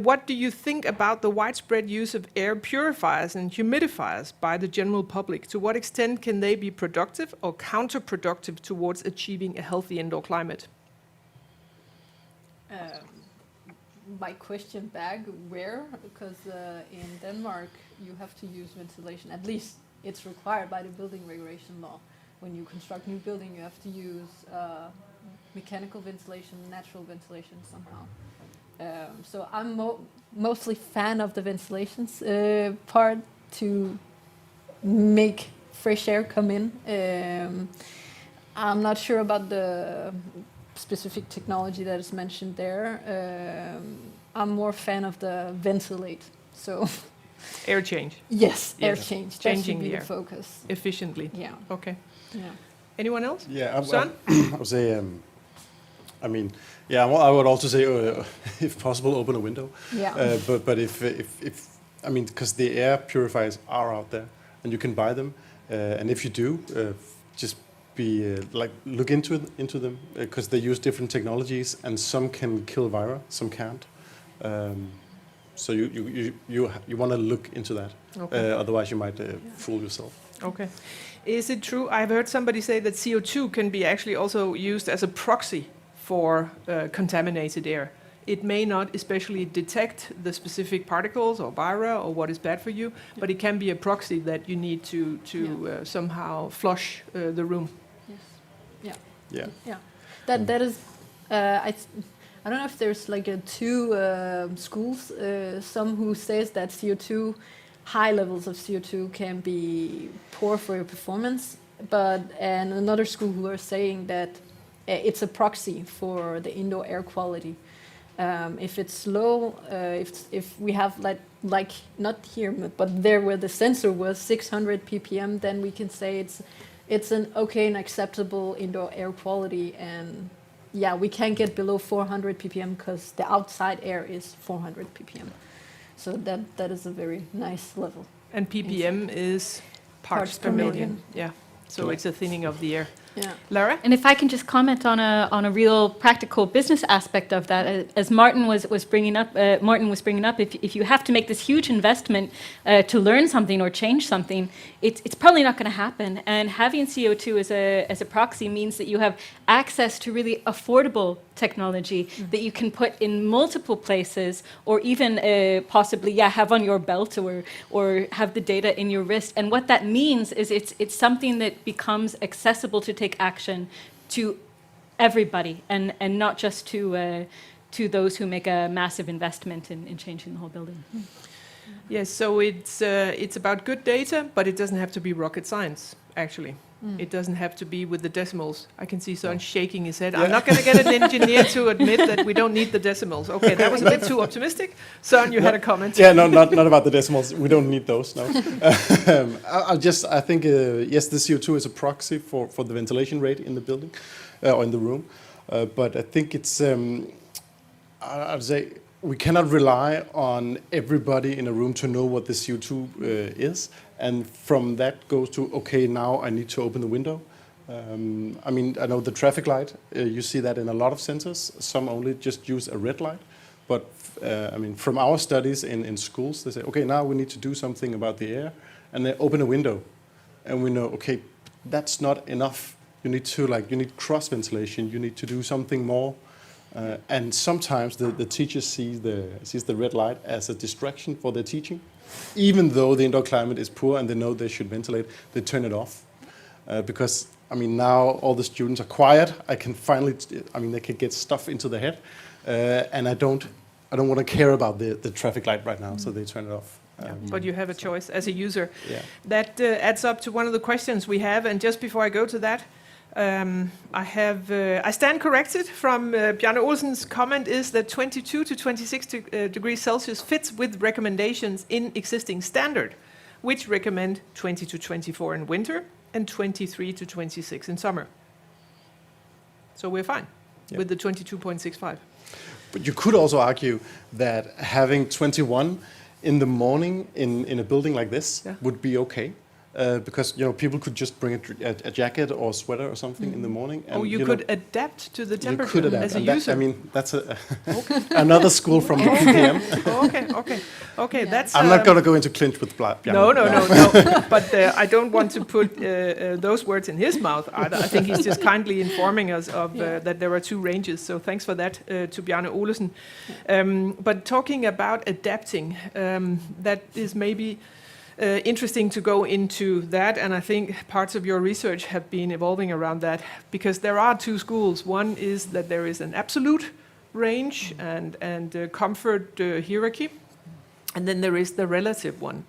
What do you think about the widespread use of air purifiers and humidifiers by the general public? To what extent can they be productive or counterproductive towards achieving a healthy indoor climate? My question back, where? Because in Denmark you have to use ventilation. At least it's required by the building regulation law. When you construct new building, you have to use mechanical ventilation, natural ventilation somehow. So I'm mostly fan of the ventilations part to make fresh air come in. I'm not sure about the specific technology that is mentioned there. I'm more fan of the ventilate. So Air change. yes, air change. That Changing should be the the air. focus. Efficiently. Yeah. Okay. Yeah. Anyone else? Yeah, Søren? I would say, well, I would also say, if possible, open a window. Yeah. But if because the air purifiers are out there, and you can buy them, and if you do, just look into them, because they use different technologies, and some can kill Vira, some can't. So you want to look into that. Okay. Otherwise, you might fool yourself. Okay. Is it true? I've heard somebody say that CO2 can be actually also used as a proxy for contaminated air. It may not especially detect the specific particles or Vira or what is bad for you, but it can be a proxy that you need to somehow flush the room. Yes. Yeah. Yeah. That is. I don't know if there's like two schools. Some who says that CO2, high levels of CO2 can be poor for your performance, and another school who are saying that it's a proxy for the indoor air quality. If it's low, if we have like not here, but there where the sensor was 600 ppm, then we can say it's an okay and acceptable indoor air quality. And yeah, we can't get below 400 ppm because the outside air is 400 ppm. So that is a very nice level. And ppm is parts per million. Yeah. So it's a thinning of the air. Yeah. Lara? And if I can just comment on a real practical business aspect of that, as Morten was bringing up, if you have to make this huge investment to learn something or change something, it's probably not going to happen. And having CO2 as a proxy means that you have access to really affordable technology that you can put in multiple places, or even possibly have on your belt or have the data in your wrist. And what that means is it's something that becomes accessible to take action to everybody, and not just to those who make a massive investment in changing the whole building. Yes, so it's about good data, but it doesn't have to be rocket science, actually. It doesn't have to be with the decimals. I can see Søren shaking his head. I'm not going to get an engineer to admit that we don't need the decimals. Okay, that was a bit too optimistic. Søren, you had a comment. Yeah, no, not about the decimals. We don't need those, no. I think, yes, the CO2 is a proxy for the ventilation rate in the building, or in the room. But I think it's, I'd say, we cannot rely on everybody in a room to know what the CO2 is. And from that goes to, okay, now I need to open the window. I know the traffic light, you see that in a lot of sensors. Some only just use a red light. But from our studies in schools, they say, okay, now we need to do something about the air. And they open a window. and we know, okay, that's not enough. You need to you need cross ventilation. You need to do something more. And sometimes the teacher sees the red light as a distraction for their teaching, even though the indoor climate is poor and they know they should ventilate. They turn it off because now all the students are quiet. I can finally, they can get stuff into their head, and I don't want to care about the traffic light right now, so they turn it off. But you have a choice as a user. Yeah. That adds up to one of the questions we have, and just before I go to that, I stand corrected from Bjarne Olsen's comment is that 22 to 26 degrees Celsius fits with recommendations in existing standard, which recommend 20 to 24 in winter and 23 to 26 in summer. So we're fine with the 22.65. But you could also argue that having 21 in the morning in a building like this would be okay. Because people could just bring a jacket or sweater or something in the morning. And, you could adapt to the temperature you could adapt. as a and user. That's another school from the PPM. Okay. That's. I'm not going to go into clinch with Bjarne. No. But I don't want to put those words in his mouth either. I think he's just kindly informing us of that there are two ranges. So thanks for that to Bjarne Olesen. But talking about adapting, that is maybe. Interesting to go into that, and I think parts of your research have been evolving around that, because there are two schools. One is that there is an absolute range and comfort hierarchy, and then there is the relative one.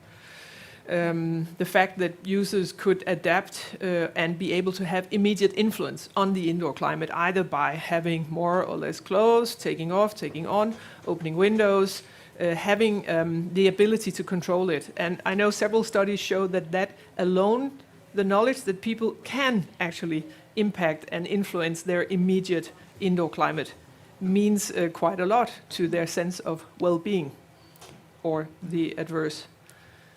The fact that users could adapt and be able to have immediate influence on the indoor climate, either by having more or less clothes, taking off, taking on, opening windows, having the ability to control it. And I know several studies show that alone, the knowledge that people can actually impact and influence their immediate indoor climate means quite a lot to their sense of well-being or the adverse.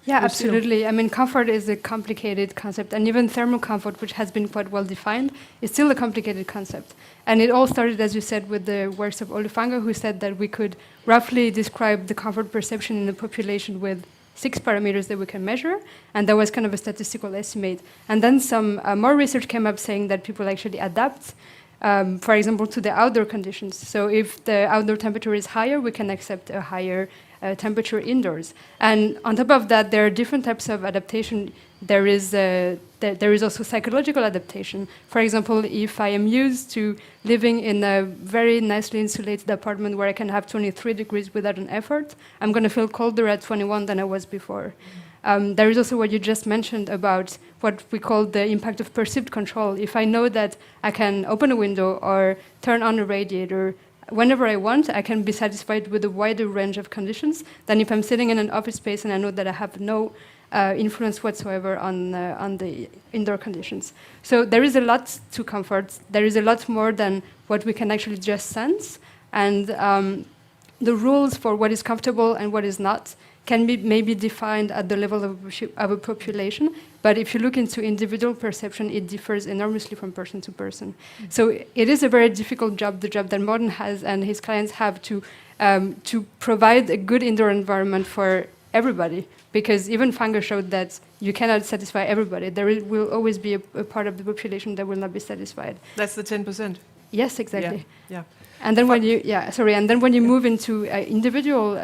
Yeah, absolutely. Comfort is a complicated concept, and even thermal comfort, which has been quite well defined, is still a complicated concept. And it all started, as you said, with the works of Olufanga, who said that we could roughly describe the comfort perception in the population with 6 parameters that we can measure, and that was kind of a statistical estimate. And then some more research came up saying that people actually adapt, for example, to the outdoor conditions. So if the outdoor temperature is higher, we can accept a higher temperature indoors. And on top of that, there are different types of adaptation. There is also psychological adaptation. For example, if I am used to living in a very nicely insulated apartment where I can have 23 degrees without an effort, I'm going to feel colder at 21 than I was before. There is also what you just mentioned about what we call the impact of perceived control. If I know that I can open a window or turn on a radiator whenever I want, I can be satisfied with a wider range of conditions than if I'm sitting in an office space and I know that I have no influence whatsoever on the indoor conditions. So there is a lot to comfort. There is a lot more than what we can actually just sense. And the rules for what is comfortable and what is not can be maybe defined at the level of a population, but if you look into individual perception, it differs enormously from person to person. Mm-hmm. So it is a very difficult job, the job that Morten has and his clients have to provide a good indoor environment for everybody, because even Fanga showed that you cannot satisfy everybody. There will always be a part of the population that will not be satisfied. That's the 10%. Yes, exactly. Yeah. And then when you move into individual,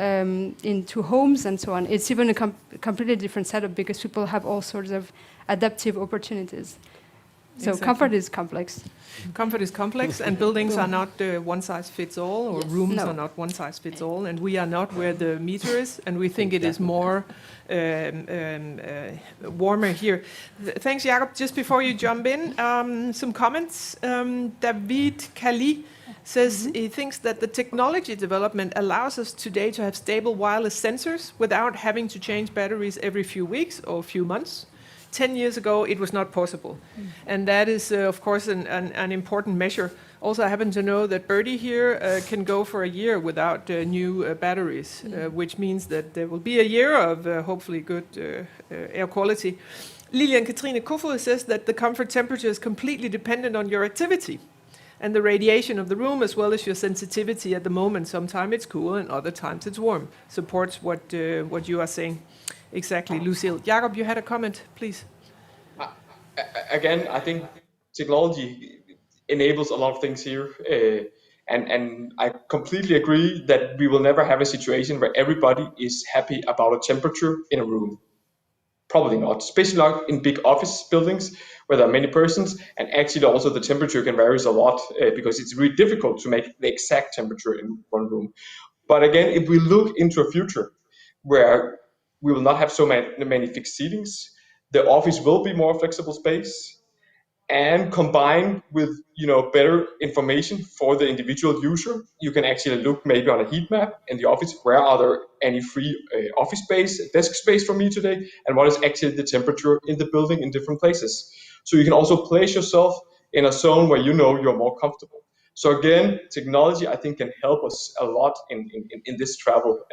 into homes and so on, it's even a completely different setup because people have all sorts of adaptive opportunities. So Exactly. Comfort is complex. Comfort is complex, and buildings are not one size fits all, or rooms are not one size fits all, and we are not where the meter is, and we think it is more warmer here. Thanks, Jakob. Just before you jump in, some comments. David Kali says he thinks that the technology development allows us today to have stable wireless sensors without having to change batteries every few weeks or few months. 10 years ago, it was not possible. And that is, of course, an important measure. Also, I happen to know that Birdie here can go for a year without new batteries, which means that there will be a year of hopefully good air quality. Lilian Katrine Kofod says that the comfort temperature is completely dependent on your activity and the radiation of the room, as well as your sensitivity at the moment. Sometimes it's cool and other times it's warm. Supports what you are saying. Exactly, Lucile. Jakob, you had a comment, please. again, I think technology enables a lot of things here. And I completely agree that we will never have a situation where everybody is happy about a temperature in a room. Probably not, especially not in big office buildings where there are many persons, and actually also the temperature can vary a lot because it's really difficult to make the exact temperature in one room. But again, if we look into a future where we will not have so many fixed ceilings, the office will be more flexible space, and combined with better information for the individual user, you can actually look maybe on a heat map in the office, where are there any free office space, desk space for me today, and what is actually the temperature in the building in different places. So you can also place yourself in a zone where you're more comfortable. So again, technology, I think, can help us a lot in this travel,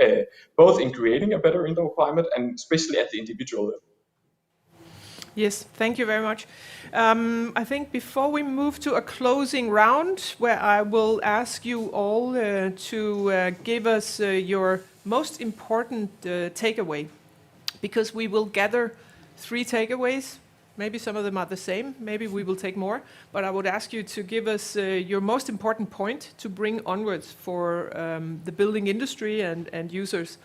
both in creating a better indoor climate and especially at the individual level. Yes, thank you very much. I think before we move to a closing round, where I will ask you all to give us your most important takeaway, because we will gather 3 takeaways. Maybe some of them are the same, maybe we will take more, but I would ask you to give us your most important point to bring onwards for the building industry and users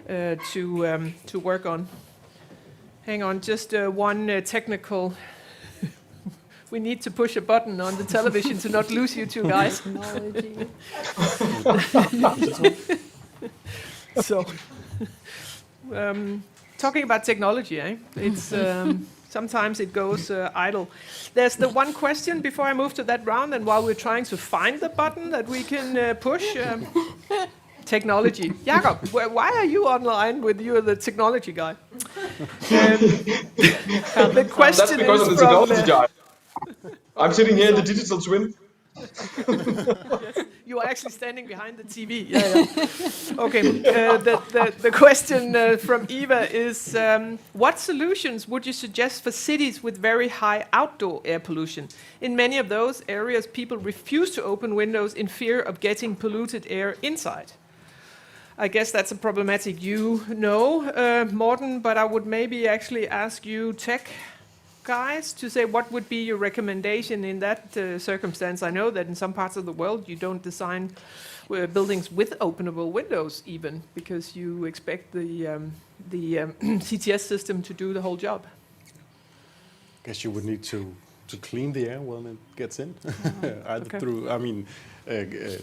to work on. Hang on, just one technical. We need to push a button on the television to not lose you two guys. Technology. So, talking about technology, it's sometimes it goes idle. There's the one question before I move to that round, and while we're trying to find the button that we can push. Technology. Jakob, why are you online with you, the technology guy? The question That's because is of the from, technology guy. I'm sitting here in the digital twin. Yes, you are actually standing behind the TV. Yeah. Okay. The question from Eva is, what solutions would you suggest for cities with very high outdoor air pollution? In many of those areas, people refuse to open windows in fear of getting polluted air inside. I guess that's a problematic Morten, but I would maybe actually ask you tech guys to say what would be your recommendation in that circumstance. I know that in some parts of the world you don't design buildings with openable windows even, because you expect the CTS system to do the whole job. I guess you would need to clean the air when it gets in, either through,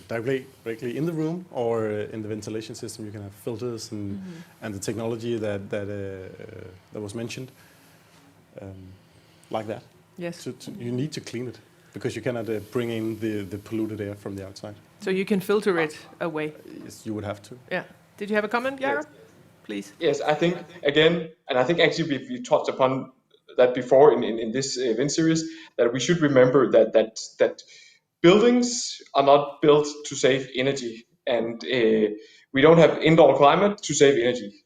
directly in the room, or in the ventilation system. You can have filters and the technology that was mentioned, like that. Yes. You need to clean it, because you cannot bring in the polluted air from the outside. So you can filter it away. Yes, you would have to. Yeah. Did you have a comment, Lara? Yes. Please. Yes, I think again, and I think actually we touched upon that before in this event series, that we should remember that buildings are not built to save energy, and we don't have indoor climate to save energy.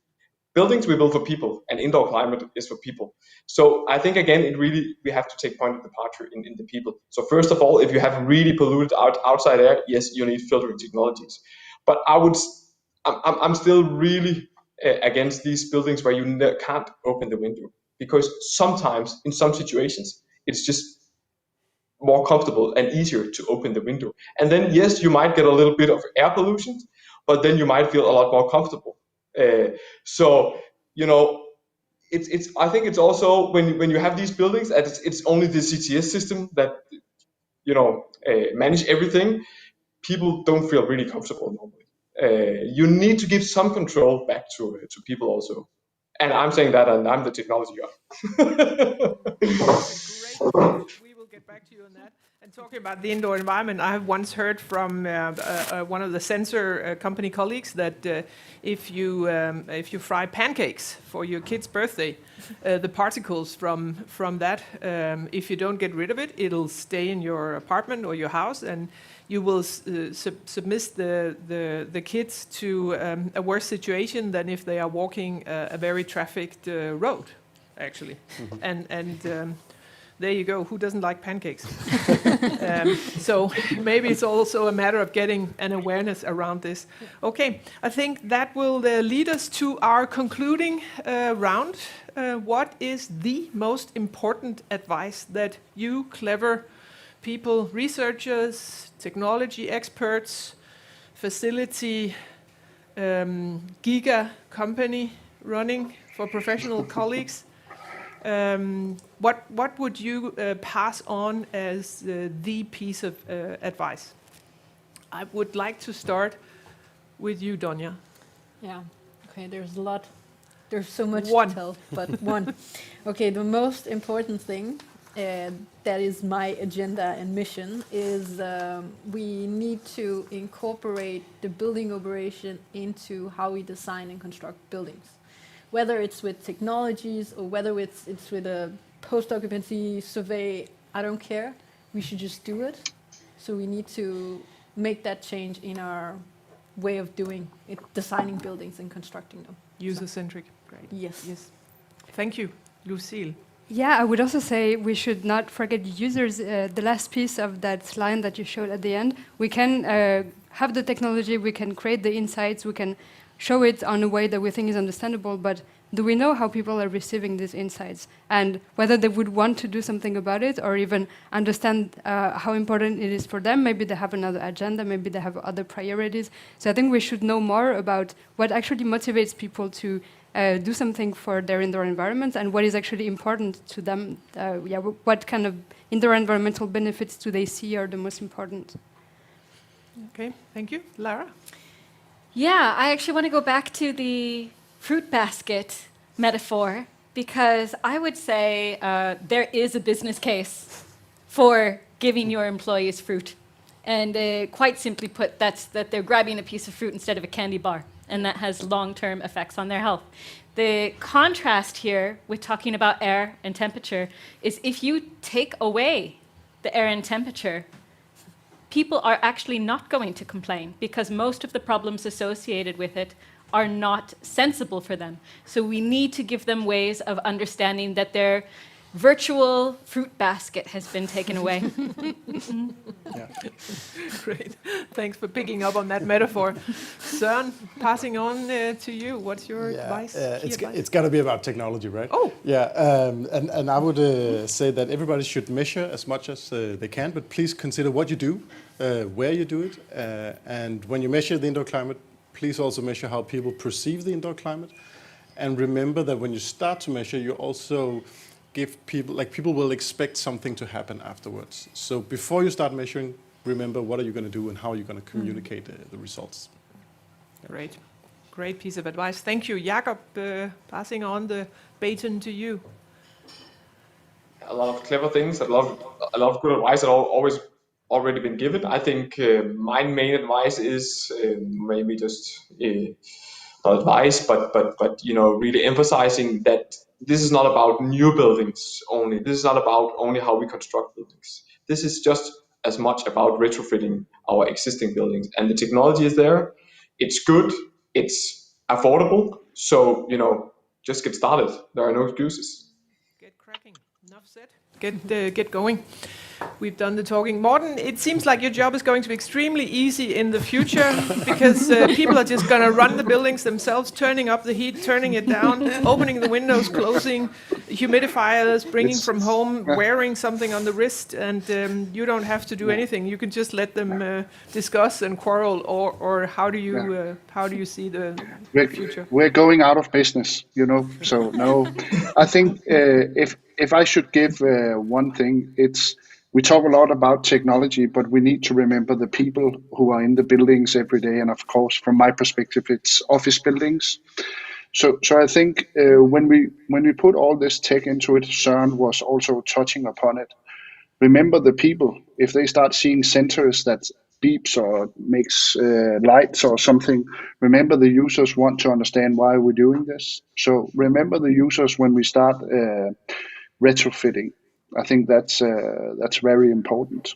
Buildings we build for people, and indoor climate is for people. So I think again, we have to take point of departure in the people. So first of all, if you have really polluted outside air, yes, you need filtering technologies. But I'm still really against these buildings where you can't open the window, because sometimes in some situations it's just more comfortable and easier to open the window. And then yes, you might get a little bit of air pollution, but then you might feel a lot more comfortable. So it's I think it's also when you have these buildings that it's only the CTS system that manage everything. People don't feel really comfortable normally. You need to give some control back to people also. And I'm saying that, and I'm the technology guy. Great. We will get back to you on that. And talking about the indoor environment, I have once heard from one of the sensor company colleagues that if you fry pancakes for your kid's birthday, the particles from that, if you don't get rid of it, it'll stay in your apartment or your house, and you will submit the kids to a worse situation than if they are walking a very trafficked road, actually. And there you go. Who doesn't like pancakes? So maybe it's also a matter of getting an awareness around this. Okay, I think that will lead us to our concluding round. What is the most important advice that you clever people, researchers, technology experts, facility, giga company running for professional colleagues, what would you pass on as the piece of advice? I would like to start with you, Donya. Yeah. Okay. There's a lot. There's so much One. to tell, but one. Okay. The most important thing that is my agenda and mission is we need to incorporate the building operation into how we design and construct buildings. Whether it's with technologies or whether it's with a post-occupancy survey, I don't care. We should just do it. So we need to make that change in our way of doing it, designing buildings and constructing them. User-centric. Great. Yes. Yes. Thank you, Lucile. Yeah, I would also say we should not forget users. The last piece of that line that you showed at the end, we can have the technology, we can create the insights, we can show it on a way that we think is understandable, but do we know how people are receiving these insights and whether they would want to do something about it or even understand how important it is for them? Maybe they have another agenda, maybe they have other priorities. So I think we should know more about what actually motivates people to do something for their indoor environment and what is actually important to them. What kind of indoor environmental benefits do they see are the most important? Okay, thank you. Lara? Yeah, I actually want to go back to the fruit basket metaphor because I would say there is a business case for giving your employees fruit. And quite simply put, that's that they're grabbing a piece of fruit instead of a candy bar, and that has long-term effects on their health. The contrast here with talking about air and temperature is if you take away the air and temperature, people are actually not going to complain because most of the problems associated with it are not sensible for them. So we need to give them ways of understanding that their virtual fruit basket has been taken away. Yeah. Great. Thanks for picking up on that metaphor. Søren, passing on to you. What's your advice? It's got to be about technology, right? Oh. Yeah, and I would say that everybody should measure as much as they can, but please consider what you do, where you do it, and when you measure the indoor climate, please also measure how people perceive the indoor climate. And remember that when you start to measure, you also give people, like people will expect something to happen afterwards. So before you start measuring, remember what are you going to do and how are you going to communicate the results. Great. Great piece of advice. Thank you. Jakob, passing on the baton to you. A lot of clever things, a lot of good advice that always already been given. I think my main advice is maybe just not advice, but really emphasizing that this is not about new buildings only. This is not about only how we construct buildings. This is just as much about retrofitting our existing buildings. And the technology is there. It's good. It's affordable. So, just get started. There are no excuses. Get cracking. Enough said. Get going. We've done the talking. Morten, it seems like your job is going to be extremely easy in the future because people are just going to run the buildings themselves, turning up the heat, turning it down, opening the windows, closing humidifiers, bringing from home, wearing something on the wrist, and you don't have to do anything. You can just let them discuss and quarrel, or how do you see the future? We're going out of business, so no. I think if I should give one thing, we talk a lot about technology, but we need to remember the people who are in the buildings every day. And of course, from my perspective, it's office buildings. So I think when we put all this tech into it, Søren was also touching upon it. Remember the people. If they start seeing sensors that beeps or makes lights or something, remember the users want to understand why we're doing this. So remember the users when we start retrofitting. I think that's very important.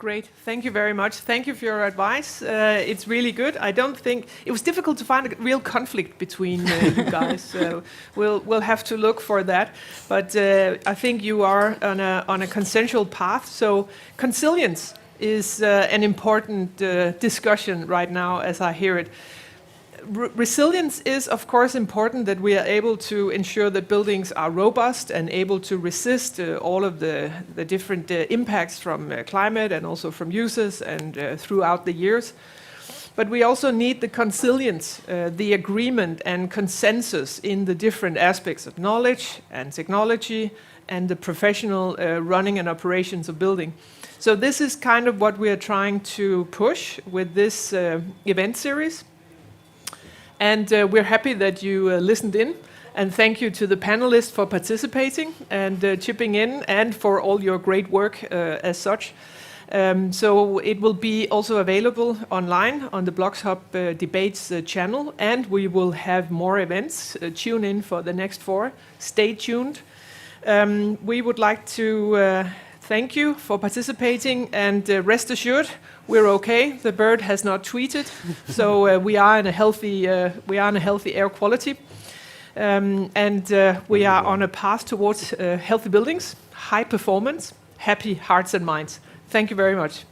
Great, thank you very much. Thank you for your advice. It's really good. I don't think it was difficult to find a real conflict between you guys. So we'll have to look for that. But I think you are on a consensual path. So consilience is an important discussion right now, as I hear it. Resilience is, of course, important, that we are able to ensure that buildings are robust and able to resist all of the different impacts from climate and also from users and throughout the years. But we also need the consilience, the agreement and consensus in the different aspects of knowledge and technology and the professional running and operations of building. So this is kind of what we are trying to push with this event series. And we're happy that you listened in, and thank you to the panelists for participating and chipping in, and for all your great work as such. So it will be also available online on the BLOXHUB Debates channel, and we will have more events. Tune in for the next 4. Stay tuned. We would like to thank you for participating, and rest assured, we're okay. The bird has not tweeted, so we are in a healthy air quality, and we are on a path towards healthy buildings, high performance, happy hearts and minds. Thank you very much.